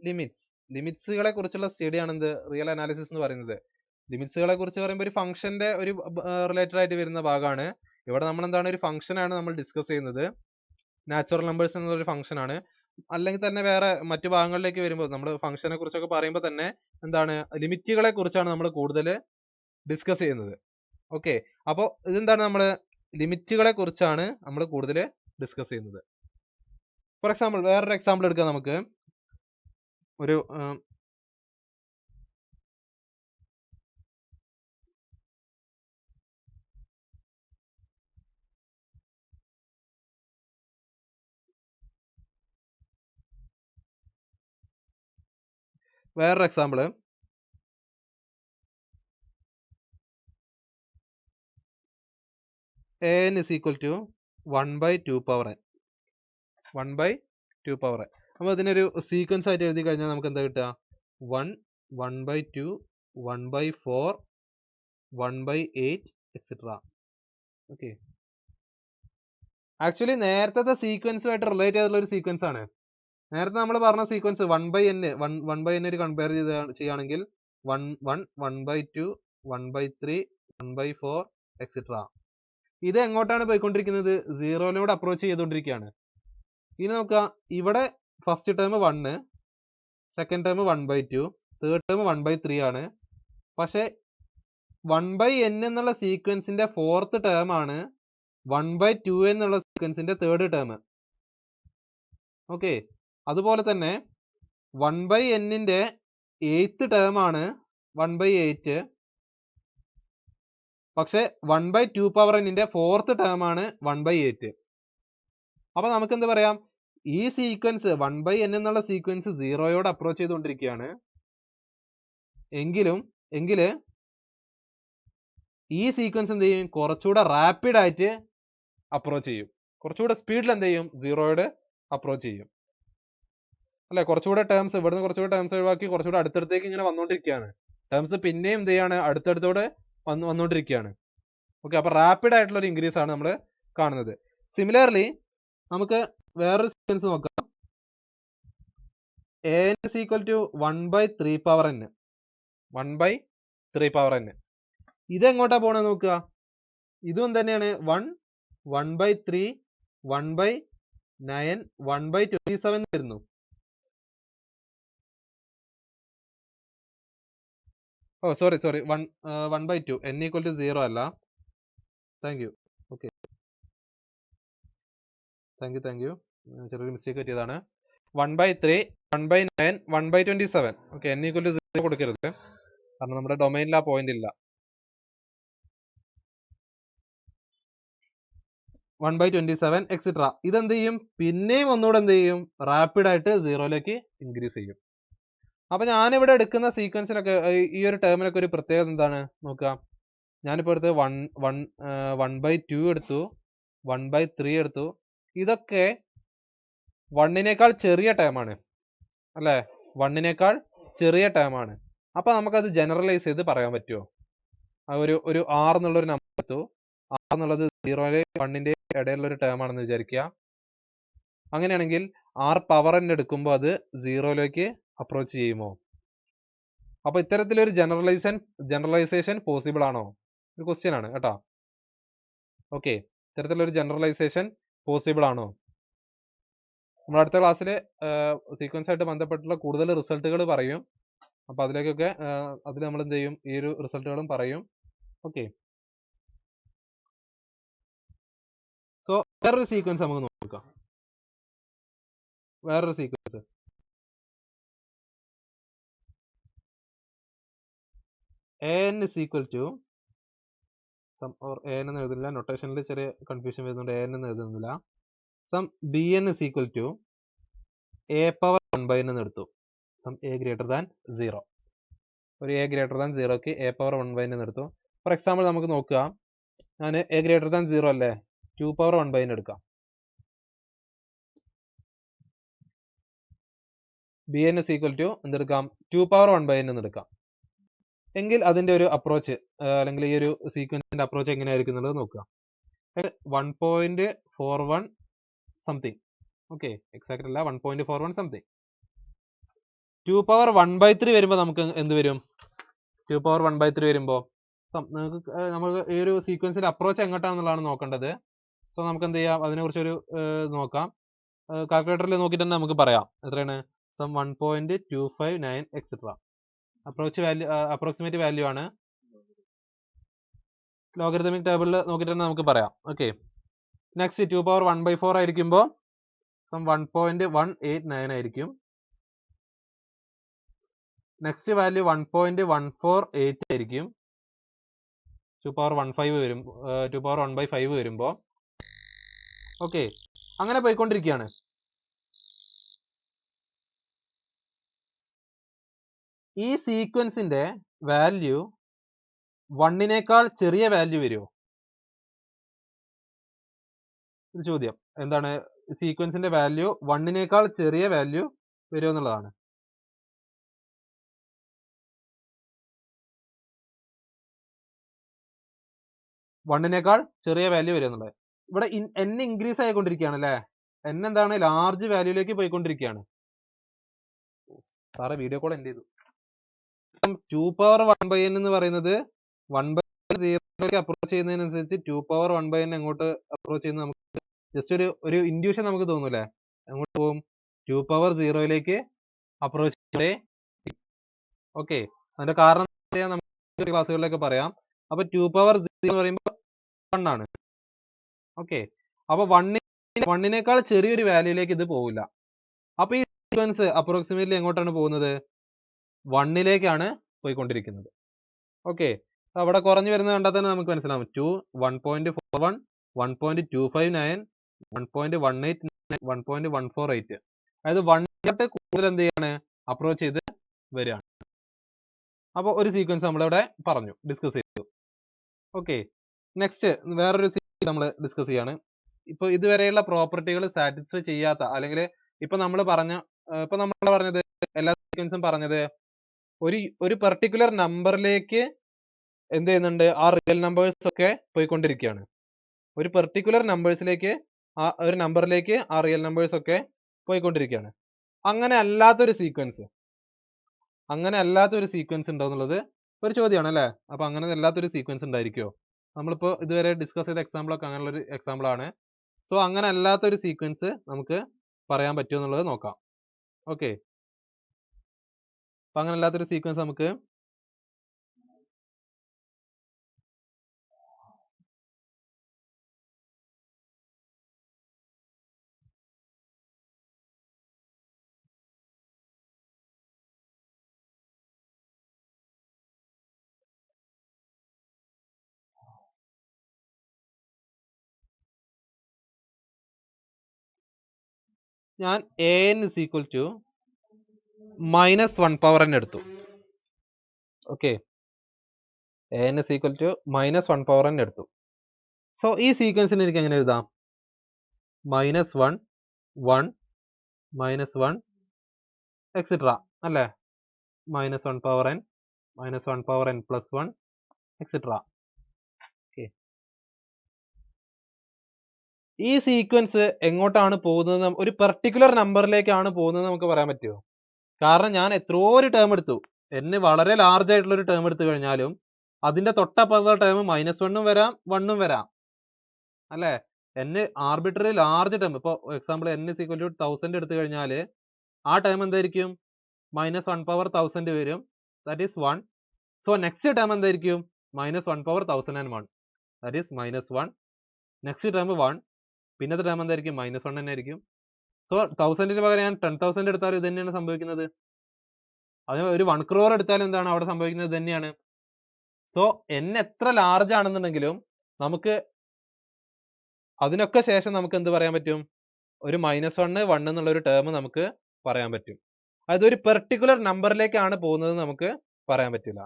limits. ലിമിറ്റ്സുകളെ കുറിച്ചുള്ള സ്റ്റഡിയാണ് എന്ത്, റിയൽ അനാലിസിസ് എന്ന് പറയുന്നത്. ലിമിറ്റ്സുകളെ കുറിച്ച് പറയുമ്പോൾ ഒരു ഫംഗ്ഷന്റെ ഒരു റിലേറ്റഡ് ആയിട്ട് വരുന്ന ഭാഗമാണ്. ഇവിടെ നമ്മൾ എന്താണ്, ഒരു ഫംഗ്ഷൻ ആണ് നമ്മൾ ഡിസ്കസ് ചെയ്യുന്നത്. നാച്ചുറൽ നമ്പേഴ്സ് എന്നൊരു ഫംഗ്ഷൻ ആണ്. അല്ലെങ്കിൽ തന്നെ വേറെ മറ്റു ഭാഗങ്ങളിലേക്ക് വരുമ്പോൾ നമ്മൾ ഫംഗ്ഷനെ കുറിച്ചൊക്കെ പറയുമ്പോൾ തന്നെ എന്താണ്, ലിമിറ്റുകളെ കുറിച്ചാണ് നമ്മൾ കൂടുതൽ ഡിസ്കസ് ചെയ്യുന്നത്. ഓക്കെ, അപ്പോൾ ഇതെന്താണ്, നമ്മൾ ലിമിറ്റുകളെ കുറിച്ചാണ് നമ്മൾ കൂടുതൽ ഡിസ്കസ് ചെയ്യുന്നത്. ഫോർ എക്സാമ്പിൾ, വേറൊരു എക്സാമ്പിൾ എടുക്കാം നമുക്ക്. ഒരു example, an is equal to 1/2 power n. 1/2 power n. അപ്പോൾ അതിനൊരു സീക്വൻസ് ആയിട്ട് എഴുതി കഴിഞ്ഞാൽ നമുക്ക് എന്താ കിട്ടുക, 1, 1/2, 1/4, 1/8 എക്സെട്ര. ഓക്കെ, ആക്ച്വലി നേരത്തെ സീക്വൻസുമായിട്ട് റിലേറ്റ് ചെയ്തിട്ടുള്ള ഒരു സീക്വൻസ് ആണ്. നേരത്തെ നമ്മൾ പറഞ്ഞ സീക്വൻസ് 1/n ഒരു കമ്പയർ ചെയ്യുകയാണെങ്കിൽ 1, 1, 1/2, 1/3, 1/4 എക്സെട്ര. ഇത് എങ്ങോട്ടാണ് പോയിക്കൊണ്ടിരിക്കുന്നത്, 0-നോട് അപ്രോച്ച് ചെയ്തുകൊണ്ടിരിക്കുകയാണ്. ഇനി നോക്കുക, ഇവിടെ first term 1, second term 1/2, third term 1/3 ആണ്. പക്ഷെ 1/n എന്നുള്ള സീക്വൻസിന്റെ ഫോർത്ത് ടേം ആണ് 1/2 എന്നുള്ള സീക്വൻസിന്റെ തേർഡ് ടേം. ഓക്കെ, അതുപോലെ തന്നെ 1/n-ന്റെ 8th ടേം ആണ് 1/8. പക്ഷെ 1/2 പവർ n-ന്റെ ഫോർത്ത് ടേം ആണ് 1/8. അപ്പൊ നമുക്ക് എന്ത് പറയാം, ഈ സീക്വൻസ് 1/n എന്നുള്ള സീക്വൻസ് 0-യോട് അപ്രോച്ച് ചെയ്തുകൊണ്ടിരിക്കുകയാണ്. എങ്കിൽ ഈ സീക്വൻസ് എന്ത് ചെയ്യും, കുറച്ചുകൂടെ റാപ്പിഡ് ആയിട്ട് അപ്രോച്ച് ചെയ്യും, കുറച്ചുകൂടെ സ്പീഡിൽ എന്ത് ചെയ്യും, 0-യോട് അപ്രോച്ച് ചെയ്യും. അല്ലെ, കുറച്ചുകൂടെ ടേംസ്, ഇവിടുന്ന് കുറച്ചുകൂടെ ടേംസ് ഒഴിവാക്കി കുറച്ചുകൂടെ അടുത്തടുത്തേക്ക് ഇങ്ങനെ വന്നുകൊണ്ടിരിക്കുകയാണ്. ടേംസ് പിന്നെയും എന്ത് ചെയ്യാണ്, അടുത്തടുത്തോടെ വന്നുകൊണ്ടിരിക്കുകയാണ്. ഓക്കെ, അപ്പൊ റാപ്പിഡ് ആയിട്ടുള്ള ഒരു ഇൻക്രീസ് ആണ് നമ്മൾ കാണുന്നത്. സിമിലർലി നമുക്ക് വേറൊരു സീക്വൻസ് നോക്കാം. an is equal to 1/3 power n. 1/3 power n. ഇത് എങ്ങോട്ടാ പോണെന്ന് നോക്കുക, ഇതും തന്നെയാണ് 1, 1/3, 1/9, 1/27 വരുന്നു. സോറി 1/2, n equal to 0 അല്ല. Thank you. Okay, thank you. ചെറിയൊരു മിസ്റ്റേക്ക് പറ്റിയതാണ്. 1/3, 1/9, 1/27. ഓക്കെ, n equal to 0 കൊടുക്കരുത്, കാരണം നമ്മുടെ ഡൊമൈനിൽ ആ പോയിന്റ് ഇല്ല. 1/27 എക്സെട്ര. ഇതെന്ത് ചെയ്യും, പിന്നെയും ഒന്നുകൂടെ എന്ത് ചെയ്യും, റാപ്പിഡ് ആയിട്ട് 0-ലേക്ക് ഇൻക്രീസ് ചെയ്യും. അപ്പൊ ഞാനിവിടെ എടുക്കുന്ന സീക്വൻസിലൊക്കെ ഈ ഒരു ടേമിലൊക്കെ ഒരു പ്രത്യേകത എന്താണ് നോക്കുക. ഞാനിപ്പോൾ എടുത്ത് 1/2 എടുത്തു, 1/3 എടുത്തു. ഇതൊക്കെ 1-നേക്കാൾ ചെറിയ ടേമാണ് അല്ലെ, 1-നേക്കാൾ ചെറിയ ടേമാണ്. അപ്പൊ നമുക്കത് ജനറലൈസ് ചെയ്ത് പറയാൻ പറ്റുമോ, ഒരു r എന്നുള്ളൊരു നമ്പർ എടുത്തു, r എന്നുള്ളത് 0-1 ഇടയിലുള്ള ഒരു ടേം ആണെന്ന് വിചാരിക്കുക. അങ്ങനെയാണെങ്കിൽ r പവർ n എടുക്കുമ്പോൾ അത് 0-ലേക്ക് അപ്രോച്ച് ചെയ്യുമോ? അപ്പൊ ഇത്തരത്തിലൊരു ജനറലൈസേഷൻ പോസിബിൾ ആണോ? ഒരു ക്വസ്റ്റ്യൻ ആണ് കേട്ടോ. ഓക്കെ, ഇത്തരത്തിലൊരു ജനറലൈസേഷൻ പോസിബിൾ ആണോ? നമ്മൾ അടുത്ത ക്ലാസ്സിൽ സീക്വൻസ് ആയിട്ട് ബന്ധപ്പെട്ടുള്ള കൂടുതൽ റിസൾട്ടുകൾ പറയും. അപ്പൊ അതിലേക്കൊക്കെ അതിൽ നമ്മൾ എന്ത് ചെയ്യും, ഈ ഒരു റിസൾട്ടുകളും പറയും. ഓക്കെ, സോ വേറൊരു സീക്വൻസ് നമുക്ക് നോക്കാം. വേറൊരു sequence an is equal to an എന്ന് എഴുതുന്നില്ല, നൊട്ടേഷനിൽ ചെറിയ കൺഫ്യൂഷൻ വരുന്നുണ്ട്, an എന്ന് എഴുതുന്നില്ല. Sum bn is equal to a power 1/n എന്ന് എടുത്തു. സം a greater than 0, ഒരു a greater than 0ക്ക് a power 1/n എന്ന് എടുത്തു. ഫോർ എക്സാമ്പിൾ നമുക്ക് നോക്കുക, ഞാൻ a greater than 0 അല്ലേ, 2 power 1/n എടുക്കാം. bn is equal to എന്തെടുക്കാം, 2 power 1/n എന്ന് എടുക്കാം. എങ്കിൽ അതിന്റെ ഒരു അപ്രോച്ച് അല്ലെങ്കിൽ ഈ ഒരു സീക്വൻസിന്റെ അപ്രോച്ച് എങ്ങനെയായിരിക്കും എന്നുള്ളത് നോക്കുക. 1.41 സംതിങ്, ഓക്കെ, എക്സാക്ട് അല്ല, 1.41 സംതിങ്. 2 power 1/3 വരുമ്പോൾ നമുക്ക് എന്ത് വരും? 2 power 1/3 വരുമ്പോൾ നമ്മൾ ഈ ഒരു സീക്വൻസിന്റെ അപ്രോച്ച് എങ്ങോട്ടാണെന്നുള്ളതാണ് നോക്കേണ്ടത്. സോ നമുക്ക് എന്ത് ചെയ്യാം, അതിനെക്കുറിച്ചൊരു നോക്കാം. കാൽക്കുലേറ്ററിൽ നോക്കിയിട്ട് തന്നെ നമുക്ക് പറയാം എത്രയാണ്. 1.259 എക്സെട്ര. അപ്രോക്സിമേറ്റ് വാല്യൂ ആണ്. ലോഗരിതമിക് ടേബിളിൽ നോക്കിയിട്ട് തന്നെ നമുക്ക് പറയാം. ഓക്കെ, നെക്സ്റ്റ് 2 power 1/4 ആയിരിക്കുമ്പോൾ 1.189 ആയിരിക്കും. നെക്സ്റ്റ് വാല്യൂ 1.148 ആയിരിക്കും. 2 power 1/5 വരുമ്പോൾ ഓക്കെ, അങ്ങനെ പോയിക്കൊണ്ടിരിക്കുകയാണ്. ഈ സീക്വൻസിന്റെ വാല്യൂ 1നേക്കാൾ ചെറിയ വാല്യൂ വരുമോ? ഒരു ചോദ്യം എന്താണ്, സീക്വൻസിന്റെ വാല്യൂ 1നേക്കാൾ ചെറിയ വാല്യൂ വരുമോ എന്നുള്ളതാണ്. വണ്ണിനേക്കാൾ ചെറിയ വാല്യൂ വരും എന്നുള്ളത്. ഇവിടെ n ഇൻക്രീസ് ആയിക്കൊണ്ടിരിക്കുകയാണ് അല്ലേ, n എന്താണ്, ലാർജ് വാല്യൂലേക്ക് പോയിക്കൊണ്ടിരിക്കുകയാണ്. സാറേ വീഡിയോ കോൾ എൻഡ് ചെയ്തു. 2 power 1/n എന്ന് പറയുന്നത് 1/0 അപ്രോച്ച് ചെയ്യുന്നതിനനുസരിച്ച് 2 power 1/n എങ്ങോട്ട് അപ്രോച്ച് ചെയ്യുന്നത് നമുക്ക് ജസ്റ്റ് ഒരു ഇൻഡ്യൂഷൻ നമുക്ക് തോന്നൂലേ, എങ്ങോട്ട് പോകും, 2 power 0യിലേക്ക് അപ്രോച്ച് ചെയ്യേ. ഓക്കെ, അതിന്റെ കാരണം നമുക്ക് ക്ലാസ്സുകളിലൊക്കെ പറയാം. അപ്പൊ 2 power 0 എന്ന് പറയുമ്പോൾ 1 ആണ്. ഓക്കെ, അപ്പൊ 1നേക്കാൾ ചെറിയൊരു വാല്യൂയിലേക്ക് ഇത് പോകില്ല. അപ്പൊ ഈ സീക്വൻസ് അപ്രോക്സിമേറ്റ്ലി എങ്ങോട്ടാണ് പോകുന്നത്, 1ലേക്കാണ് പോയിക്കൊണ്ടിരിക്കുന്നത്. ഓക്കെ, അവിടെ കുറഞ്ഞു വരുന്നത് കണ്ടാൽ തന്നെ നമുക്ക് മനസ്സിലാവും. 2, 1.41, 1.259, 1.189, 1.148. അതായത് 1 കൂടുതൽ എന്ത് ചെയ്യാണ്, അപ്രോച്ച് ചെയ്ത് വരികയാണ്. അപ്പോൾ ഒരു സീക്വൻസ് നമ്മളിവിടെ പറഞ്ഞു, ഡിസ്കസ് ചെയ്തു. ഓക്കെ, നെക്സ്റ്റ് വേറൊരു സീക്വൻസ് നമ്മൾ ഡിസ്കസ് ചെയ്യാണ്. ഇപ്പൊ ഇതുവരെയുള്ള പ്രോപ്പർട്ടികൾ സാറ്റിസ്ഫൈ ചെയ്യാത്ത, അല്ലെങ്കിൽ ഇപ്പൊ നമ്മൾ പറഞ്ഞത് എല്ലാ സീക്വൻസും പറഞ്ഞത് ഒരു പെർട്ടിക്കുലർ നമ്പറിലേക്ക് എന്ത് ചെയ്യുന്നുണ്ട്, ആ റിയൽ നമ്പേഴ്സ് ഒക്കെ പോയിക്കൊണ്ടിരിക്കുകയാണ്. ഒരു പെർട്ടിക്കുലർ നമ്പേഴ്സിലേക്ക് ഒരു നമ്പറിലേക്ക് ആ റിയൽ നമ്പേഴ്സ് ഒക്കെ പോയിക്കൊണ്ടിരിക്കുകയാണ്. അങ്ങനെ അല്ലാത്തൊരു സീക്വൻസ് ഉണ്ടോ എന്നുള്ളത് ഒരു ചോദ്യമാണ് അല്ലേ. അപ്പൊ അങ്ങനെ അല്ലാത്തൊരു സീക്വൻസ് ഉണ്ടായിരിക്കുമോ? നമ്മളിപ്പോ ഇതുവരെ ഡിസ്കസ് ചെയ്ത എക്സാമ്പിൾ ഒക്കെ അങ്ങനെയുള്ള ഒരു എക്സാമ്പിൾ ആണ്. സോ അങ്ങനെ അല്ലാത്തൊരു സീക്വൻസ് നമുക്ക് പറയാൻ പറ്റുമോ എന്നുള്ളത് നോക്കാം. ഓക്കെ, അപ്പൊ അങ്ങനെ അല്ലാത്തൊരു സീക്വൻസ് നമുക്ക് ഞാൻ an is equal to -1 power n എടുത്തു. Okay, an is equal to -1 power n എടുത്തു. സോ ഈ സീക്വൻസിന് എനിക്ക് എങ്ങനെ എഴുതാം, -1, 1, -1 എക്സെട്ര അല്ലേ, -1 power n, -1 power n plus 1 etcetera. Okay, ഈ സീക്വൻസ് എങ്ങോട്ടാണ് പോകുന്നത്, ഒരു പെർട്ടിക്കുലർ നമ്പറിലേക്കാണ് പോകുന്നത് നമുക്ക് പറയാൻ പറ്റുമോ? കാരണം ഞാൻ എത്രയോ ഒരു ടേം എടുത്തു, n വളരെ ലാർജ് ആയിട്ടുള്ള ഒരു ടേം എടുത്തു കഴിഞ്ഞാലും അതിന്റെ തൊട്ടപ്പുറത്തെ ടേം -1 വരാം 1 വരാം അല്ലെ. n ആർബിട്രറി ലാർജ് ടേം, ഇപ്പോൾ എക്സാമ്പിൾ n = 1000 എടുത്തു കഴിഞ്ഞാൽ ആ ടേം എന്തായിരിക്കും -1 പവർ 1000 വരും, that is 1. So next term എന്തായിരിക്കും -1 power 1001, that is -1. Next term 1, പിന്നത്തെ ടേം എന്തായിരിക്കും -1 തന്നെ ആയിരിക്കും. സോ 1000ന് പകരം ഞാൻ 10,000 എടുത്താലും ഇത് തന്നെയാണ് സംഭവിക്കുന്നത്. അതിന് ഒരു 1 crore എടുത്താലും എന്താണ് അവിടെ സംഭവിക്കുന്നത് ഇത് തന്നെയാണ്. സോ n എത്ര ലാർജ് ആണെന്നുണ്ടെങ്കിലും നമുക്ക് അതിനൊക്കെ ശേഷം നമുക്ക് എന്ത് പറയാൻ പറ്റും, ഒരു -1 1 എന്നുള്ള ഒരു ടേം നമുക്ക് പറയാൻ പറ്റും. അതൊരു പെർട്ടിക്കുലർ നമ്പറിലേക്കാണ് പോകുന്നത് നമുക്ക് പറയാൻ പറ്റില്ല.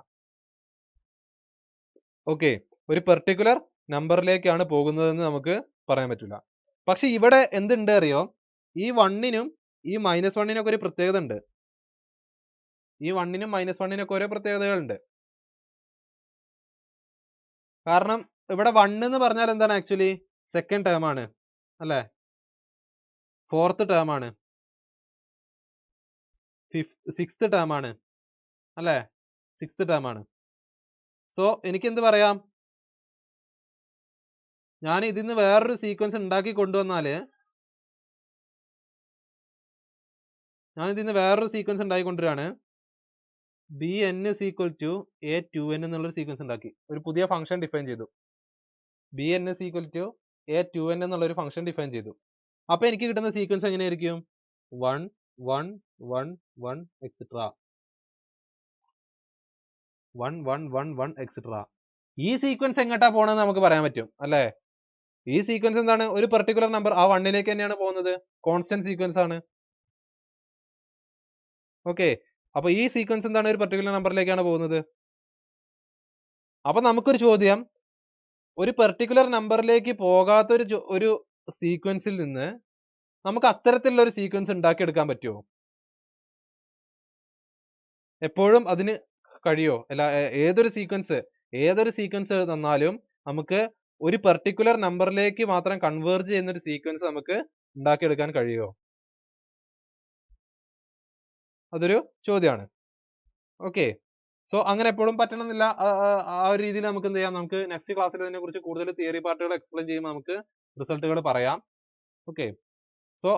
ഓക്കെ, ഒരു പെർട്ടിക്കുലർ നമ്പറിലേക്കാണ് പോകുന്നതെന്ന് നമുക്ക് പറയാൻ പറ്റില്ല. പക്ഷെ ഇവിടെ എന്തുണ്ട് അറിയോ, ഈ 1നും ഈ -1നൊക്കെ ഒരു പ്രത്യേകത ഉണ്ട്. ഈ 1നും -1നൊക്കെ ഓരോ പ്രത്യേകതകളുണ്ട്. കാരണം ഇവിടെ 1 എന്ന് പറഞ്ഞാൽ എന്താണ്, ആക്ച്വലി സെക്കൻഡ് ടേം ആണ് അല്ലെ, ഫോർത്ത് ടേം ആണ്, സിക്സ്ത് ടേം ആണ് അല്ലെ, സിക്സ്ത് ടേം ആണ്. സോ എനിക്ക് എന്ത് പറയാം, ഞാൻ ഇതിന്ന് വേറൊരു സീക്വൻസ് ഉണ്ടാക്കി കൊണ്ടുവന്നാല്, ഞാൻ ഇതിന്ന് വേറൊരു sequence ഉണ്ടാക്കിക്കൊണ്ടിരാണ്. bn is equal to a2n എന്നുള്ളൊരു സീക്വൻസ് ഉണ്ടാക്കി, ഒരു പുതിയ ഫംഗ്ഷൻ ഡിഫൈൻ ചെയ്തു. bn is equal to a2n എന്നുള്ളൊരു ഫംഗ്ഷൻ ഡിഫൈൻ ചെയ്തു. അപ്പൊ എനിക്ക് കിട്ടുന്ന സീക്വൻസ് എങ്ങനെയായിരിക്കും, 1 1 1 1 എക്സെട്ര 1 1 1 1 എക്സെട്ര. ഈ സീക്വൻസ് എങ്ങോട്ടാ പോണെന്ന് നമുക്ക് പറയാൻ പറ്റും അല്ലെ. ഈ സീക്വൻസ് എന്താണ്, ഒരു പെർട്ടിക്കുലർ നമ്പർ ആ 1ലേക്ക് തന്നെയാണ് പോകുന്നത്, കോൺസ്റ്റന്റ് സീക്വൻസ് ആണ്. ഓക്കെ, അപ്പൊ ഈ സീക്വൻസ് എന്താണ്, ഒരു പെർട്ടിക്കുലർ നമ്പറിലേക്കാണ് പോകുന്നത്. അപ്പൊ നമുക്കൊരു ചോദ്യം, ഒരു പെർട്ടിക്കുലർ നമ്പറിലേക്ക് പോകാത്ത ഒരു സീക്വൻസിൽ നിന്ന് നമുക്ക് അത്തരത്തിലുള്ള ഒരു സീക്വൻസ് ഉണ്ടാക്കിയെടുക്കാൻ പറ്റുമോ? എപ്പോഴും അതിന് കഴിയോ? അല്ല, ഏതൊരു സീക്വൻസ് തന്നാലും നമുക്ക് ഒരു പെർട്ടിക്കുലർ നമ്പറിലേക്ക് മാത്രം കൺവേർജ് ചെയ്യുന്ന ഒരു സീക്വൻസ് നമുക്ക് ഉണ്ടാക്കിയെടുക്കാൻ കഴിയുമോ? അതൊരു ചോദ്യമാണ്. ഓക്കെ, സോ അങ്ങനെ എപ്പോഴും പറ്റണമെന്നില്ല. ആ ഒരു രീതിയിൽ നമുക്ക് എന്ത് ചെയ്യാം, നമുക്ക് നെക്സ്റ്റ് ക്ലാസ്സിൽ ഇതിനെ കുറിച്ച് കൂടുതൽ തിയറി പാർട്ടുകൾ എക്സ്പ്ലെയിൻ ചെയ്യുമ്പോൾ നമുക്ക് റിസൾട്ടുകൾ പറയാം. ഓക്കെ, സോ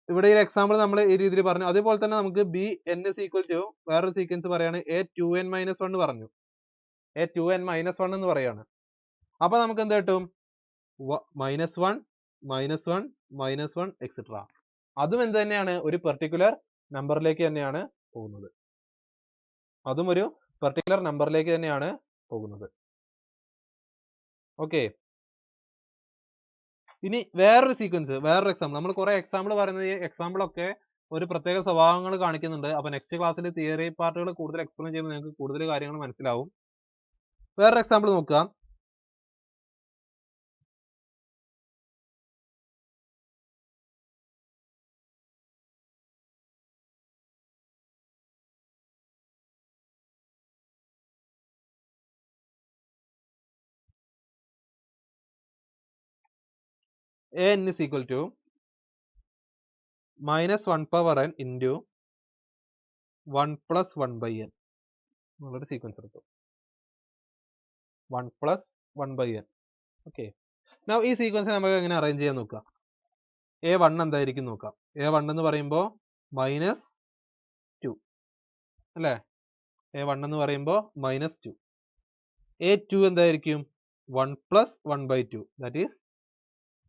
ഇവിടെ ഈ എക്സാമ്പിൾ നമ്മൾ ഈ രീതിയിൽ പറഞ്ഞു. അതേപോലെ തന്നെ നമുക്ക് bn is equal to വേറൊരു സീക്വൻസ് പറയാണ് a2n - 1 പറഞ്ഞു, a2n - 1 എന്ന് പറയാണ്. അപ്പൊ നമുക്ക് എന്ത് കിട്ടും, -1 -1 -1 എക്സെട്ര. അതും എന്ത് തന്നെയാണ്, ഒരു പെർട്ടിക്കുലർ നമ്പറിലേക്ക് തന്നെയാണ് പോകുന്നത്. അതും ഒരു പെർട്ടിക്കുലർ നമ്പറിലേക്ക് തന്നെയാണ് പോകുന്നത്. ഓക്കെ, ഇനി വേറൊരു സീക്വൻസ്, വേറൊരു എക്സാമ്പിൾ. നമ്മൾ കുറെ എക്സാമ്പിൾ പറയുന്നത്, ഈ എക്സാമ്പിൾ ഒക്കെ ഒരു പ്രത്യേക സ്വഭാവങ്ങൾ കാണിക്കുന്നുണ്ട്. അപ്പൊ നെക്സ്റ്റ് ക്ലാസ്സിൽ തിയറി പാർട്ടുകൾ കൂടുതൽ എക്സ്പ്ലെയിൻ ചെയ്യുമ്പോൾ നിങ്ങൾക്ക് കൂടുതൽ കാര്യങ്ങൾ മനസ്സിലാവും. വേറൊരു എക്സാമ്പിൾ നോക്കുക. an is equal to -1 power n into 1 plus 1 by n എന്നുള്ളൊരു സീക്വൻസ് എടുത്തു. 1 plus 1 by n. Okay, now ഈ സീക്വൻസ് നമുക്ക് എങ്ങനെ അറേഞ്ച് ചെയ്യാൻ നോക്കാം. a1 എന്തായിരിക്കും നോക്കാം. a1 എന്ന് പറയുമ്പോൾ -2 അല്ലേ, a1 എന്ന് പറയുമ്പോൾ -2. a2 എന്തായിരിക്കും, 1 plus 1 by 2, that is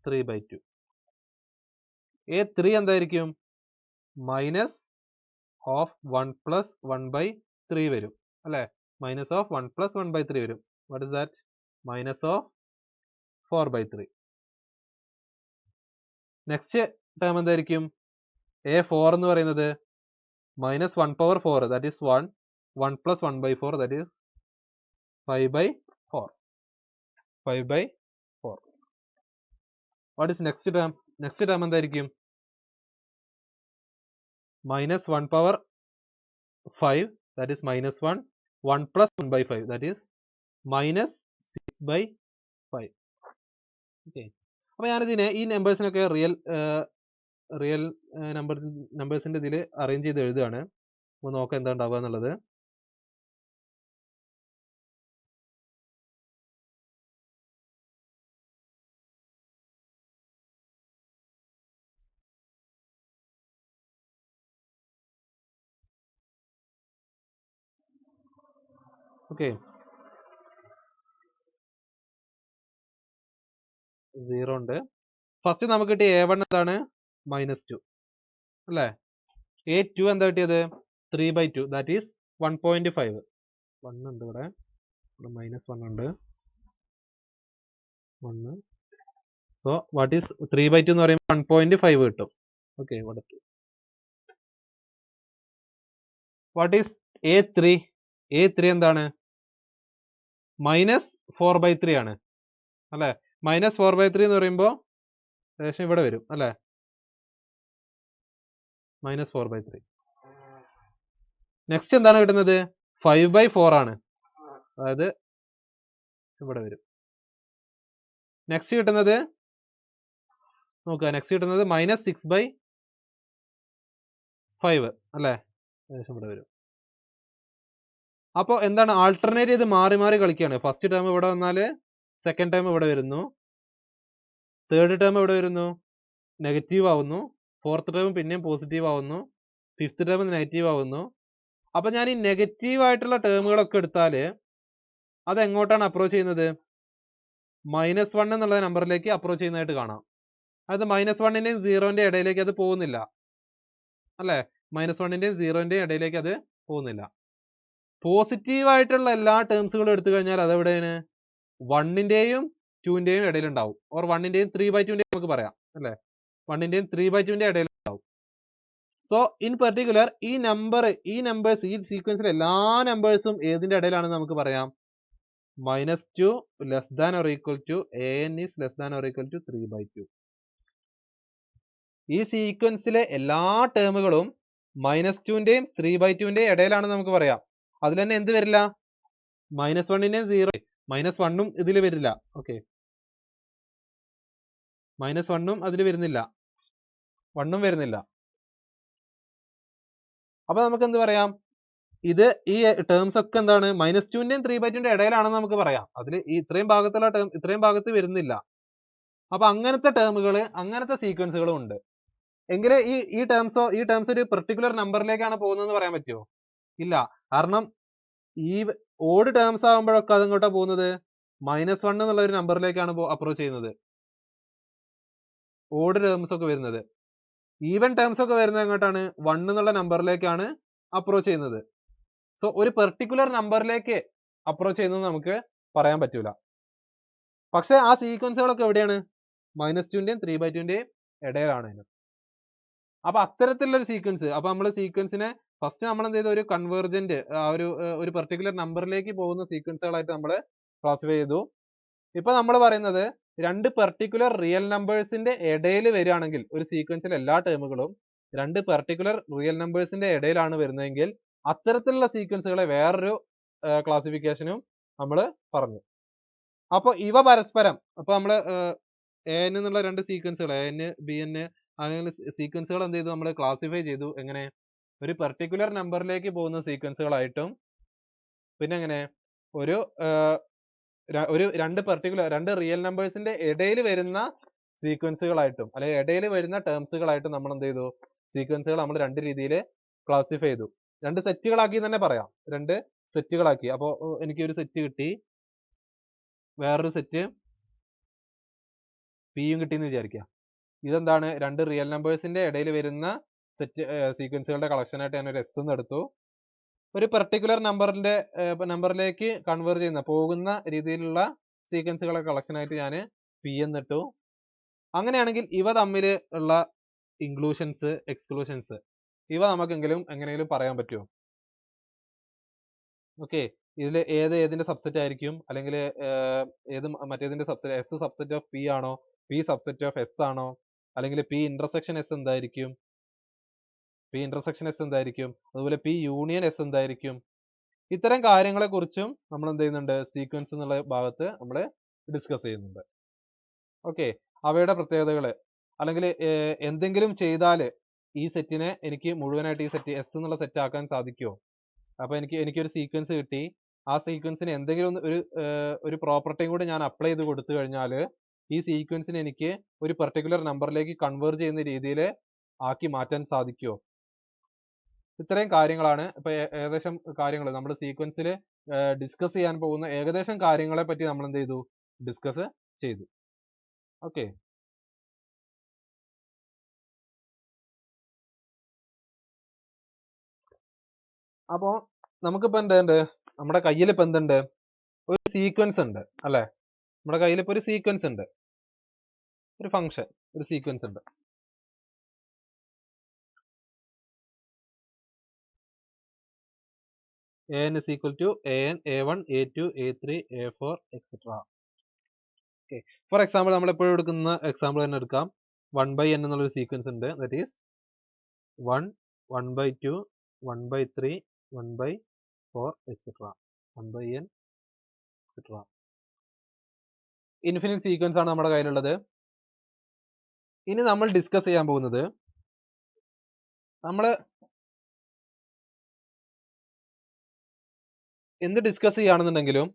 3 by 2. a3 എന്തായിരിക്കും, minus of 1 plus 1 by 3 വരും അല്ലെ, minus of 1 plus 1 by 3 വരും. what is that, minus of 4 by 3. Next term എന്തായിരിക്കും, a4 എന്ന് പറയുന്നത് -1 power 4, that is 1 1 plus 1 by 4, that is 5 by 4. 5 by 4. what is next term, next term എന്തായിരിക്കും, -1 power 5, that is -1 1 plus 1 by 5, that is -6 by 5. Okay, അപ്പോൾ ഞാനിതിനെ ഈ നമ്പേഴ്സിനൊക്കെ real നമ്പേഴ്സിൻ്റെ ഇതിൽ arrange ചെയ്ത് എഴുതുകയാണ്. അപ്പോൾ നോക്കാം എന്താ ഉണ്ടാവുക എന്നുള്ളത്. ഓക്കെ, 0 ഉണ്ട്. ഫസ്റ്റ് നമുക്ക് കിട്ടിയ A1 എന്താണ്? -2 അല്ലേ? A2 എന്താ കിട്ടിയത്? 3/2, ദാറ്റ് ഈസ് 1.5. 1 ഉണ്ട് ഇവിടെ -1 ഉണ്ട്. 1. സോ വാട്ട് ഈസ് 3/2 എന്ന് പറയുമ്പോൾ 1.5 കിട്ടും. ഓക്കെ, ഇവിടെ വാട്ട് ഈസ് A3? A3 എന്താണ്? -4/3 ആണ് അല്ലെ? -4/3 എന്ന് പറയുമ്പോൾ ഏകദേശം ഇവിടെ വരും അല്ലെ? -4/3. നെക്സ്റ്റ് എന്താണ് കിട്ടുന്നത്? 5/4 ആണ്, അതായത് ഇവിടെ വരും. നെക്സ്റ്റ് കിട്ടുന്നത് നോക്കുക, നെക്സ്റ്റ് കിട്ടുന്നത് -6/5 അല്ലെ? ഏകദേശം ഇവിടെ വരും. അപ്പോൾ എന്താണ്? ആൾട്ടർനേറ്റ് ചെയ്ത് മാറി മാറി കളിക്കുകയാണ്. ഫസ്റ്റ് ടേം ഇവിടെ വന്നാൽ സെക്കൻഡ് ടേം ഇവിടെ വരുന്നു, തേർഡ് ടേം ഇവിടെ വരുന്നു, നെഗറ്റീവ് ആവുന്നു, ഫോർത്ത് ടേം പിന്നെയും പോസിറ്റീവ് ആവുന്നു, ഫിഫ്ത്ത് ടേം നെഗറ്റീവ് ആവുന്നു. അപ്പൊ ഞാൻ ഈ നെഗറ്റീവ് ആയിട്ടുള്ള ടേമുകളൊക്കെ എടുത്താൽ അത് എങ്ങോട്ടാണ് അപ്രോച്ച് ചെയ്യുന്നത്? -1 എന്നുള്ള നമ്പറിലേക്ക് അപ്രോച്ച് ചെയ്യുന്നതായിട്ട് കാണാം. അത് -1ന്റെയും 0ന്റെയും ഇടയിലേക്ക് അത് പോകുന്നില്ല അല്ലെ? -1ന്റെയും 0ന്റെയും ഇടയിലേക്ക് അത് പോകുന്നില്ല. പോസിറ്റീവ് ആയിട്ടുള്ള എല്ലാ ടേംസുകളും എടുത്തു കഴിഞ്ഞാൽ അതെവിടെയാണ്? 1ന്റെയും 2ന്റെയും ഇടയിൽ ഉണ്ടാവും, ഓർ 1ന്റെയും 3/2ന്റെയും നമുക്ക് പറയാം അല്ലെ? 1ന്റെയും 3/2ന്റെ ഇടയിൽ ഉണ്ടാവും. സോ ഇൻ പെർട്ടിക്കുലർ ഈ നമ്പേഴ്സ് ഈ സീക്വൻസിലെ എല്ലാ നമ്പേഴ്സും ഏതിന്റെ ഇടയിലാണെന്ന് നമുക്ക് പറയാം? -2 less than or equal to an is less than or equal to 3/2. ഈ സീക്വൻസിലെ എല്ലാ ടേമുകളും -2ന്റെയും 3/2ന്റെയും ഇടയിലാണെന്ന് നമുക്ക് പറയാം. അതിൽ തന്നെ എന്ത് വരില്ല? -1ന്റെയും 0, -1ഉം ഇതിൽ വരില്ല. ഓക്കെ, -1ഉം അതിൽ വരുന്നില്ല, 1ഉം വരുന്നില്ല. അപ്പൊ നമുക്ക് എന്ത് പറയാം? ഇത് ഈ ടേംസ് ഒക്കെ എന്താണ്? -2ന്റെയും 3/2ന്റെയും ഇടയിലാണെന്ന് നമുക്ക് പറയാം. അതിൽ ഇത്രയും ഭാഗത്തുള്ള ടേം ഇത്രയും ഭാഗത്ത് വരുന്നില്ല. അപ്പൊ അങ്ങനത്തെ ടേമുകൾ, അങ്ങനത്തെ സീക്വൻസുകളും ഉണ്ട്. എങ്കിൽ ഈ ടേംസ് ഒരു പെർട്ടിക്കുലർ നമ്പറിലേക്കാണ് പോകുന്നതെന്ന് പറയാൻ പറ്റുമോ? ഇല്ല. കാരണം ഈ ഓഡ് ടേംസ് ആകുമ്പോഴൊക്കെ അതെങ്ങോട്ടാ പോകുന്നത്? -1 എന്നുള്ള ഒരു നമ്പറിലേക്കാണ് അപ്രോച്ച് ചെയ്യുന്നത്, ഓഡ് ടേംസ് ഒക്കെ വരുന്നത്. ഈവൻ ടേംസ് ഒക്കെ വരുന്നത് എങ്ങോട്ടാണ്? 1 എന്നുള്ള നമ്പറിലേക്കാണ് അപ്രോച്ച് ചെയ്യുന്നത്. സോ ഒരു പെർട്ടിക്കുലർ നമ്പറിലേക്ക് അപ്രോച്ച് ചെയ്യുന്നത് നമുക്ക് പറയാൻ പറ്റൂല. പക്ഷെ ആ സീക്വൻസുകളൊക്കെ എവിടെയാണ്? -2ന്റെയും 3/2ന്റെയും ഇടയിലാണ്. അപ്പൊ അത്തരത്തിലുള്ള ഒരു സീക്വൻസ്, അപ്പൊ നമ്മൾ സീക്വൻസിനെ ഫസ്റ്റ് നമ്മൾ എന്ത് ചെയ്തു? ഒരു കൺവേർജന്റ്, ഒരു പെർട്ടിക്കുലർ നമ്പറിലേക്ക് പോകുന്ന സീക്വൻസുകളായിട്ട് നമ്മൾ ക്ലാസിഫൈ ചെയ്തു. ഇപ്പൊ നമ്മൾ പറയുന്നത് രണ്ട് പെർട്ടിക്കുലർ റിയൽ നമ്പേഴ്സിന്റെ ഇടയിൽ വരികയാണെങ്കിൽ, ഒരു സീക്വൻസിലെ എല്ലാ ടേമുകളും രണ്ട് പെർട്ടിക്കുലർ റിയൽ നമ്പേഴ്സിന്റെ ഇടയിലാണ് വരുന്നതെങ്കിൽ അത്തരത്തിലുള്ള സീക്വൻസുകളെ വേറൊരു ക്ലാസിഫിക്കേഷനും നമ്മൾ പറഞ്ഞു. അപ്പൊ ഇവ പരസ്പരം, അപ്പൊ നമ്മൾ an എന്നുള്ള രണ്ട് സീക്വൻസുകൾ an bn അങ്ങനെ സീക്വൻസുകൾ എന്ത് ചെയ്തു? നമ്മൾ ക്ലാസിഫൈ ചെയ്തു. എങ്ങനെ? ഒരു പെർട്ടിക്കുലർ നമ്പറിലേക്ക് പോകുന്ന സീക്വൻസുകളായിട്ടും, പിന്നെ എങ്ങനെ രണ്ട് റിയൽ നമ്പേഴ്സിന്റെ ഇടയിൽ വരുന്ന സീക്വൻസുകളായിട്ടും, അല്ലെങ്കിൽ ഇടയിൽ വരുന്ന ടേംസുകളായിട്ടും നമ്മൾ എന്ത് ചെയ്തു? സീക്വൻസുകൾ നമ്മൾ രണ്ട് രീതിയിൽ ക്ലാസിഫൈ ചെയ്തു. രണ്ട് സെറ്റുകളാക്കി തന്നെ പറയാം, രണ്ട് സെറ്റുകളാക്കി. അപ്പോൾ എനിക്ക് ഒരു സെറ്റ് കിട്ടി, വേറൊരു സെറ്റ് പിയും കിട്ടിയെന്ന് വിചാരിക്കുക. ഇതെന്താണ്? രണ്ട് റിയൽ നമ്പേഴ്സിന്റെ ഇടയിൽ വരുന്ന സീക്വൻസുകളുടെ കളക്ഷൻ ആയിട്ട് ഞാൻ ഒരു എസ് എന്ന് എടുത്തു. ഒരു പെർട്ടിക്കുലർ നമ്പറിലേക്ക് കൺവേർട്ട് ചെയ്യുന്ന പോകുന്ന രീതിയിലുള്ള സീക്വൻസുകളെ കളക്ഷൻ ആയിട്ട് ഞാൻ പി എന്നിട്ടു. അങ്ങനെയാണെങ്കിൽ ഇവ തമ്മിൽ ഉള്ള ഇൻക്ലൂഷൻസ്, എക്സ്ക്ലൂഷൻസ്, ഇവ നമുക്കെങ്കിലും എങ്ങനെയെങ്കിലും പറയാൻ പറ്റുമോ? ഓക്കെ, ഇതിൽ ഏതിന്റെ സബ്സെറ്റ് ആയിരിക്കും? അല്ലെങ്കിൽ ഏത് മറ്റേതിന്റെ subset? S subset of P ആണോ? പി സബ്സെറ്റ് ഓഫ് എസ് ആണോ? അല്ലെങ്കിൽ പി ഇന്റർസെക്ഷൻ എസ് എന്തായിരിക്കും? പി ഇന്റർസെക്ഷൻ എസ് എന്തായിരിക്കും? അതുപോലെ പി യൂണിയൻ എസ് എന്തായിരിക്കും? ഇത്തരം കാര്യങ്ങളെ കുറിച്ചും നമ്മൾ എന്ത് ചെയ്യുന്നുണ്ട്? സീക്വൻസ് എന്നുള്ള ഭാഗത്ത് നമ്മൾ ഡിസ്കസ് ചെയ്യുന്നുണ്ട്. ഓക്കെ, അവയുടെ പ്രത്യേകതകൾ, അല്ലെങ്കിൽ എന്തെങ്കിലും ചെയ്താൽ ഈ സെറ്റിനെ എനിക്ക് മുഴുവനായിട്ട് ഈ സെറ്റ് എസ് എന്നുള്ള സെറ്റ് ആക്കാൻ സാധിക്കുമോ? അപ്പൊ എനിക്കൊരു സീക്വൻസ് കിട്ടി. ആ സീക്വൻസിന് എന്തെങ്കിലും ഒരു പ്രോപ്പർട്ടിയും കൂടി ഞാൻ അപ്ലൈ ചെയ്ത് കൊടുത്തു കഴിഞ്ഞാൽ ഈ സീക്വൻസിന് എനിക്ക് ഒരു പെർട്ടിക്കുലർ നമ്പറിലേക്ക് കൺവേർട്ട് ചെയ്യുന്ന രീതിയിൽ ആക്കി മാറ്റാൻ സാധിക്കുമോ? ഇത്രയും കാര്യങ്ങളാണ് ഇപ്പൊ ഏകദേശം കാര്യങ്ങൾ നമ്മൾ സീക്വൻസിൽ ഡിസ്കസ് ചെയ്യാൻ പോകുന്ന ഏകദേശം കാര്യങ്ങളെ പറ്റി നമ്മൾ എന്ത് ചെയ്തു, ഡിസ്കസ് ചെയ്തു. ഓക്കെ, അപ്പോ നമുക്കിപ്പോ എന്തുണ്ട്, നമ്മുടെ കയ്യിൽ ഇപ്പൊ എന്തുണ്ട്, ഒരു സീക്വൻസ് ഉണ്ട് അല്ലെ. നമ്മുടെ കയ്യിൽ ഇപ്പൊ ഒരു സീക്വൻസ് ഉണ്ട്, ഒരു ഫംഗ്ഷൻ, ഒരു സീക്വൻസ് ഉണ്ട്. an is equal to an, a1, a2, a3, a4, etc. Okay. For example നമ്മൾ എപ്പോഴും എടുക്കുന്ന എക്സാമ്പിൾ തന്നെ എടുക്കാം. 1/n എന്നുള്ളൊരു സീക്വൻസ് ഉണ്ട്. That is 1, 1/2, 1/3, 1/4, etc. 1/n, etc. Infinite sequence ആണ് നമ്മുടെ കയ്യിലുള്ളത്. ഇനി നമ്മൾ ഡിസ്കസ് ചെയ്യാൻ പോകുന്നത്, നമ്മൾ എന്ത് ഡിസ്കസ് ചെയ്യുകയാണെന്നുണ്ടെങ്കിലും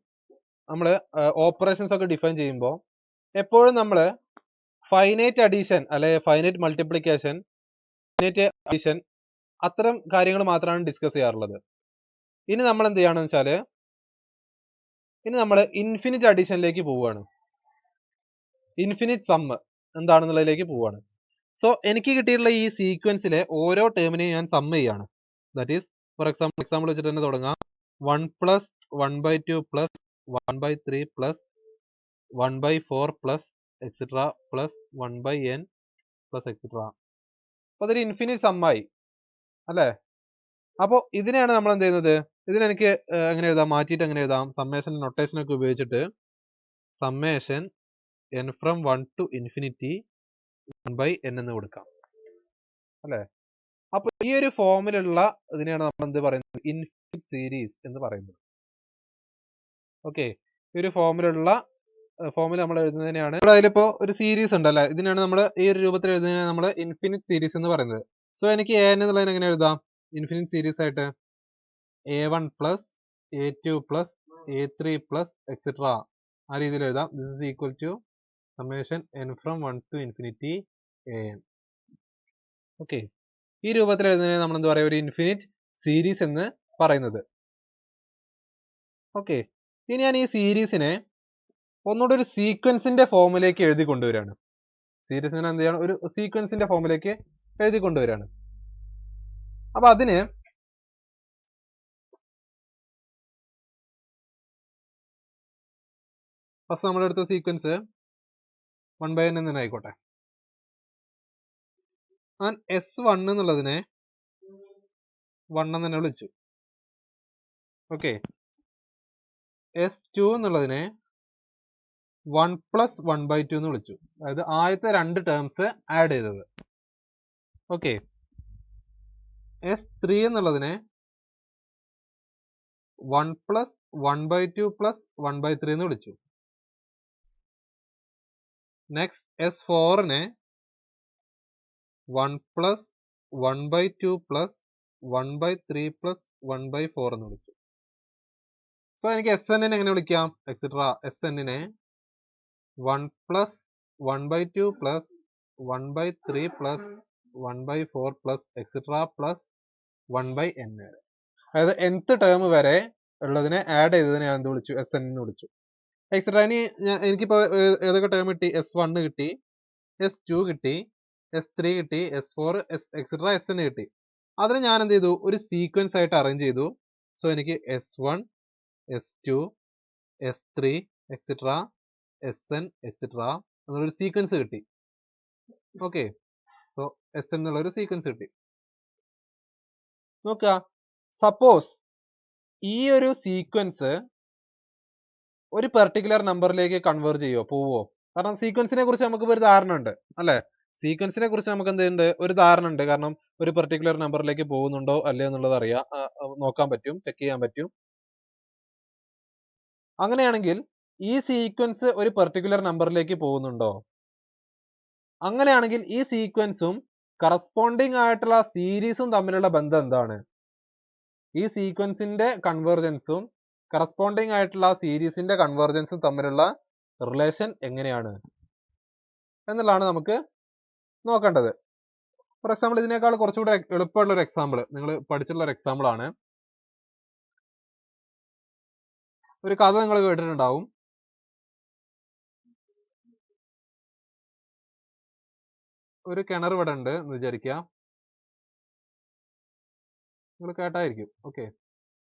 നമ്മൾ ഓപ്പറേഷൻസ് ഒക്കെ ഡിഫൈൻ ചെയ്യുമ്പോൾ എപ്പോഴും നമ്മൾ ഫൈനൈറ്റ് അഡീഷൻ അല്ലെ ഫൈനൈറ്റ് മൾട്ടിപ്ലിക്കേഷൻ, ഫൈനൈറ്റ് അഡീഷൻ അത്തരം കാര്യങ്ങൾ മാത്രമാണ് ഡിസ്കസ് ചെയ്യാറുള്ളത്. ഇനി നമ്മൾ എന്ത് ചെയ്യുകയാണെന്ന് വെച്ചാൽ ഇനി നമ്മൾ ഇൻഫിനിറ്റ് അഡീഷനിലേക്ക് പോവുകയാണ്. ഇൻഫിനിറ്റ് സം എന്താണെന്നുള്ളതിലേക്ക് പോവുകയാണ്. സോ എനിക്ക് കിട്ടിയിട്ടുള്ള ഈ സീക്വൻസിലെ ഓരോ ടേമിനെയും ഞാൻ സം ചെയ്യാണ്. ദാറ്റ് ഈസ് ഫോർ എക്സാമ്പിൾ വെച്ചിട്ട് തന്നെ തുടങ്ങാം. 1 plus 1/2 plus 1/3 plus 1/4 plus etcetera plus 1/n plus etcetera. അപ്പൊ അതൊരു ഇൻഫിനിറ്റ് സമ്മായി അല്ലെ. അപ്പോൾ ഇതിനെയാണ് നമ്മൾ എന്ത് ചെയ്യുന്നത്, ഇതിനെനിക്ക് എങ്ങനെ എഴുതാം, മാറ്റിയിട്ട് എങ്ങനെ എഴുതാം, സമ്മേഷൻ നൊട്ടേഷൻ ഒക്കെ ഉപയോഗിച്ചിട്ട് summation n from 1 to infinity 1/n എന്ന് കൊടുക്കാം അല്ലെ. അപ്പൊ ഈ ഒരു ഫോമിലുള്ള ഇതിനെയാണ് നമ്മൾ എന്ത് പറയുന്നത്, ഇൻഫിനിറ്റ് സീരീസ് എന്ന് പറയുന്നത്. ഓക്കെ, ഈ ഒരു ഫോമിൽ നമ്മൾ എഴുതുന്നതിനെയാണ്, അതിലിപ്പോ ഒരു സീരീസ് ഉണ്ടല്ലേ, ഇതിനാണ് നമ്മൾ ഈ ഒരു രൂപത്തിൽ എഴുതുന്നതിനാണ് നമ്മൾ ഇൻഫിനിറ്റ് സീരീസ് എന്ന് പറയുന്നത്. സോ എനിക്ക് an എന്നുള്ളതിനെ എങ്ങനെ എഴുതാം, ഇൻഫിനിറ്റ് സീരീസ് ആയിട്ട് a1 plus a2 plus a3 plus etcetera ആ രീതിയിൽ എഴുതാം. This is equal to summation n from 1 to infinity an. Okay, ഈ രൂപത്തിൽ എഴുതുന്നതിനെ നമ്മൾ എന്താ പറയുക, ഒരു ഇൻഫിനിറ്റ് സീരീസ് എന്ന് പറയുന്നത്. ഓക്കെ, ഇനി ഞാൻ ഈ സീരീസിനെ ഒന്നുകൂടി ഒരു സീക്വൻസിന്റെ ഫോമിലേക്ക് എഴുതി കൊണ്ടുവരികയാണ്. സീരീസിനെ എന്ത് ചെയ്യണം, ഒരു സീക്വൻസിന്റെ ഫോമിലേക്ക് എഴുതി കൊണ്ടുവരികയാണ്. അപ്പൊ അതിന് ഫസ്റ്റ് നമ്മളെടുത്ത സീക്വൻസ് 1/n എന്ന് തന്നെ ആയിക്കോട്ടെ. ഞാൻ S1 എന്നുള്ളതിനെ 1 എന്ന് തന്നെ വിളിച്ചു. ഓക്കെ, S2 എന്നുള്ളതിനെ 1 പ്ലസ് 1/2 എന്ന് വിളിച്ചു. അതായത് ആദ്യത്തെ രണ്ട് ടേംസ് ആഡ് ചെയ്തത്. ഓക്കെ, S3 എന്നുള്ളതിനെ 1 പ്ലസ് 1/2 പ്ലസ് 1/3 എന്ന് വിളിച്ചു. നെക്സ്റ്റ് S4നെ 1 പ്ലസ് 1/2 പ്ലസ് 1/3 പ്ലസ് 1/4 എന്ന് വിളിച്ചു. സോ എനിക്ക് Sn എങ്ങനെ വിളിക്കാം, എക്സെട്ര Snനെ 1 plus 1/2 plus 1/3 plus 1/4 plus etcetera plus 1/n വരെ. അതായത് nth ടേം വരെ ഉള്ളതിനെ ആഡ് ചെയ്തതിനെ ഞാൻ എന്ത് വിളിച്ചു, Sn എന്ന് വിളിച്ചു. എക്സെട്ര. ഇനി എനിക്കിപ്പോ ഏതൊക്കെ ടേം കിട്ടി, S1 കിട്ടി, S2 കിട്ടി, S3 കിട്ടി, S4 എക്സെട്ര Sn കിട്ടി. അതിന് ഞാൻ എന്ത് ചെയ്തു, ഒരു സീക്വൻസ് ആയിട്ട് അറേഞ്ച് ചെയ്തു. സോ എനിക്ക് S1, S2, S3 etcetera Sn etcetera എന്നുള്ളൊരു സീക്വൻസ് കിട്ടി. ഓക്കെ, സോ Sn എന്നുള്ളൊരു സീക്വൻസ് കിട്ടി. നോക്കുക, സപ്പോസ് ഈ ഒരു സീക്വൻസ് ഒരു പെർട്ടിക്കുലർ നമ്പറിലേക്ക് കൺവേർട്ട് ചെയ്യുമോ, പോവോ? കാരണം സീക്വൻസിനെ കുറിച്ച് നമുക്ക് ഒരു ധാരണ ഉണ്ട് അല്ലെ. സീക്വൻസിനെ കുറിച്ച് നമുക്ക് എന്തുണ്ട്, ഒരു ധാരണ ഉണ്ട്. കാരണം ഒരു പെർട്ടിക്കുലർ നമ്പറിലേക്ക് പോകുന്നുണ്ടോ അല്ലേ എന്നുള്ളത് അറിയാം, നോക്കാൻ പറ്റും, ചെക്ക് ചെയ്യാൻ പറ്റും. അങ്ങനെയാണെങ്കിൽ ഈ സീക്വൻസ് ഒരു പെർട്ടിക്കുലർ നമ്പറിലേക്ക് പോകുന്നുണ്ടോ? അങ്ങനെയാണെങ്കിൽ ഈ സീക്വൻസും കറസ്പോണ്ടിങ് ആയിട്ടുള്ള സീരീസും തമ്മിലുള്ള ബന്ധം എന്താണ്? ഈ സീക്വൻസിന്റെ കൺവേർജൻസും കറസ്പോണ്ടിങ് ആയിട്ടുള്ള സീരീസിന്റെ കൺവേർജൻസും തമ്മിലുള്ള റിലേഷൻ എങ്ങനെയാണ് എന്നുള്ളതാണ് നമുക്ക് നോക്കേണ്ടത്. ഫോർ എക്സാമ്പിൾ ഇതിനേക്കാൾ കുറച്ചുകൂടെ എളുപ്പമുള്ള ഒരു എക്സാമ്പിൾ നിങ്ങൾ പഠിച്ചിട്ടുള്ള ഒരു എക്സാമ്പിൾ ആണ്. ഒരു കഥ നിങ്ങൾ കേട്ടിട്ടുണ്ടാവും. ഒരു കിണർ ഇവിടെ ഉണ്ട് എന്ന് വിചാരിക്കുക. നിങ്ങൾ കേട്ടായിരിക്കും. ഓക്കെ,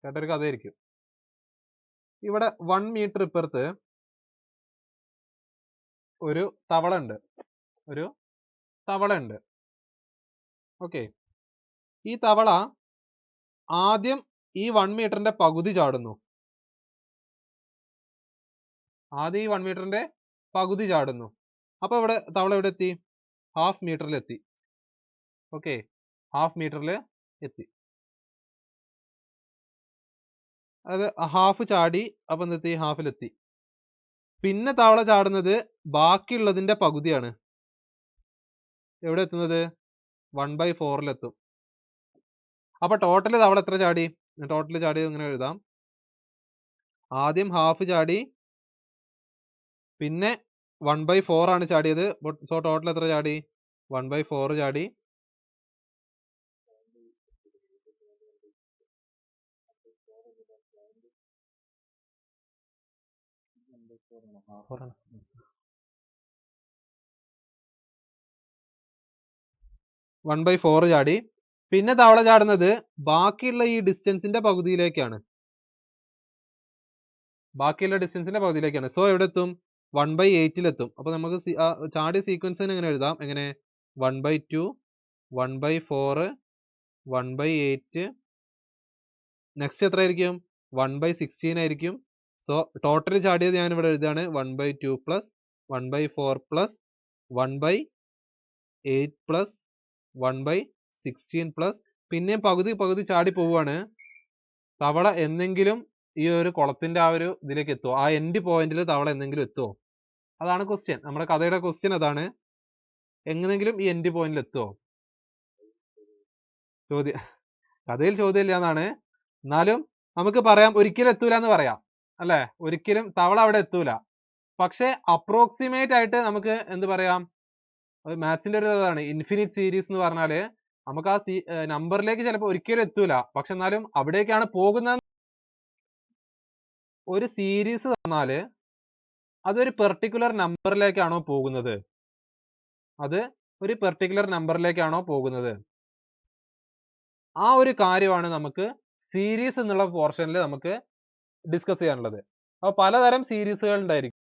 കേട്ടൊരു കഥയായിരിക്കും. ഇവിടെ 1 മീറ്റർ ഇപ്പുറത്ത് ഒരു തവള ഉണ്ട്. ഓക്കെ, ഈ തവള ആദ്യം ഈ 1 മീറ്ററിന്റെ പകുതി ചാടുന്നു. അപ്പൊ ഇവിടെ തവള എവിടെ എത്തി? ഹാഫ് മീറ്ററിൽ എത്തി. ഓക്കെ, ഹാഫ് മീറ്ററിൽ എത്തി. അത് ഹാഫ് ചാടി, അപ്പൊ എന്തെത്തി? ഹാഫിലെത്തി. പിന്നെ തവള ചാടുന്നത് ബാക്കിയുള്ളതിന്റെ പകുതിയാണ്. എവിടെ എത്തുന്നത്? 1/4 എത്തും. അപ്പൊ ടോട്ടൽ തവള എത്ര ചാടി? ടോട്ടൽ ചാടിയത് ഇങ്ങനെ എഴുതാം. ആദ്യം ഹാഫ് ചാടി, പിന്നെ 1/4 ആണ് ചാടിയത്. സോ ടോട്ടൽ എത്ര ചാടി? 1/4 ചാടി. ചാടി. പിന്നെ തവള ചാടുന്നത് ബാക്കിയുള്ള ഈ ഡിസ്റ്റൻസിന്റെ പകുതിയിലേക്കാണ്. സോ എവിടെ എത്തും? 1/8 അപ്പൊ നമുക്ക് ചാടിയ സീക്വൻസിന് എങ്ങനെ എഴുതാം? എങ്ങനെ? 1/2, 1/4, 1/8. നെക്സ്റ്റ് എത്ര ആയിരിക്കും? 1/16 ആയിരിക്കും. സോ ടോട്ടൽ ചാടിയത് ഞാൻ ഇവിടെ എഴുതാണ് 1/2 പ്ലസ് 1/4 പ്ലസ് 1/8 പ്ലസ് 1/16 പ്ലസ് പിന്നെയും പകുതി ചാടി പോവുകയാണ്. തവള എന്നെങ്കിലും ഈ ഒരു കുളത്തിന്റെ ആ ഒരു ഇതിലേക്ക് എത്തുമോ? ആ എൻഡ് പോയിന്റിൽ തവള എന്തെങ്കിലും എത്തുമോ? അതാണ് ക്വസ്റ്റ്യൻ. നമ്മുടെ കഥയുടെ ക്വസ്റ്റ്യൻ അതാണ്. എങ്ങനെങ്കിലും ഈ എൻഡ് പോയിന്റിൽ എത്തുമോ? കഥയിൽ ചോദ്യമില്ല എന്നാണ്. എന്നാലും നമുക്ക് പറയാം ഒരിക്കലും എത്തൂല എന്ന് പറയാം, അല്ലെ? ഒരിക്കലും തവള അവിടെ എത്തൂല. പക്ഷെ അപ്രോക്സിമേറ്റ് ആയിട്ട് നമുക്ക് എന്ത് പറയാം? മാത്സിന്റെ ഒരു ഇതാണ് ഇൻഫിനിറ്റ് സീരീസ് എന്ന് പറഞ്ഞാല് നമുക്ക് ആ നമ്പറിലേക്ക് ചിലപ്പോൾ ഒരിക്കലും എത്തൂല, പക്ഷെ എന്നാലും അവിടേക്കാണ് പോകുന്നത്. ഒരു സീരീസ് തന്നാല് അതൊരു പെർട്ടിക്കുലർ നമ്പറിലേക്കാണോ പോകുന്നത്? ആ ഒരു കാര്യമാണ് നമുക്ക് സീരീസ് എന്നുള്ള പോർഷനിൽ നമുക്ക് ഡിസ്കസ് ചെയ്യാനുള്ളത്. അപ്പോൾ പലതരം സീരീസുകൾ ഉണ്ടായിരിക്കും.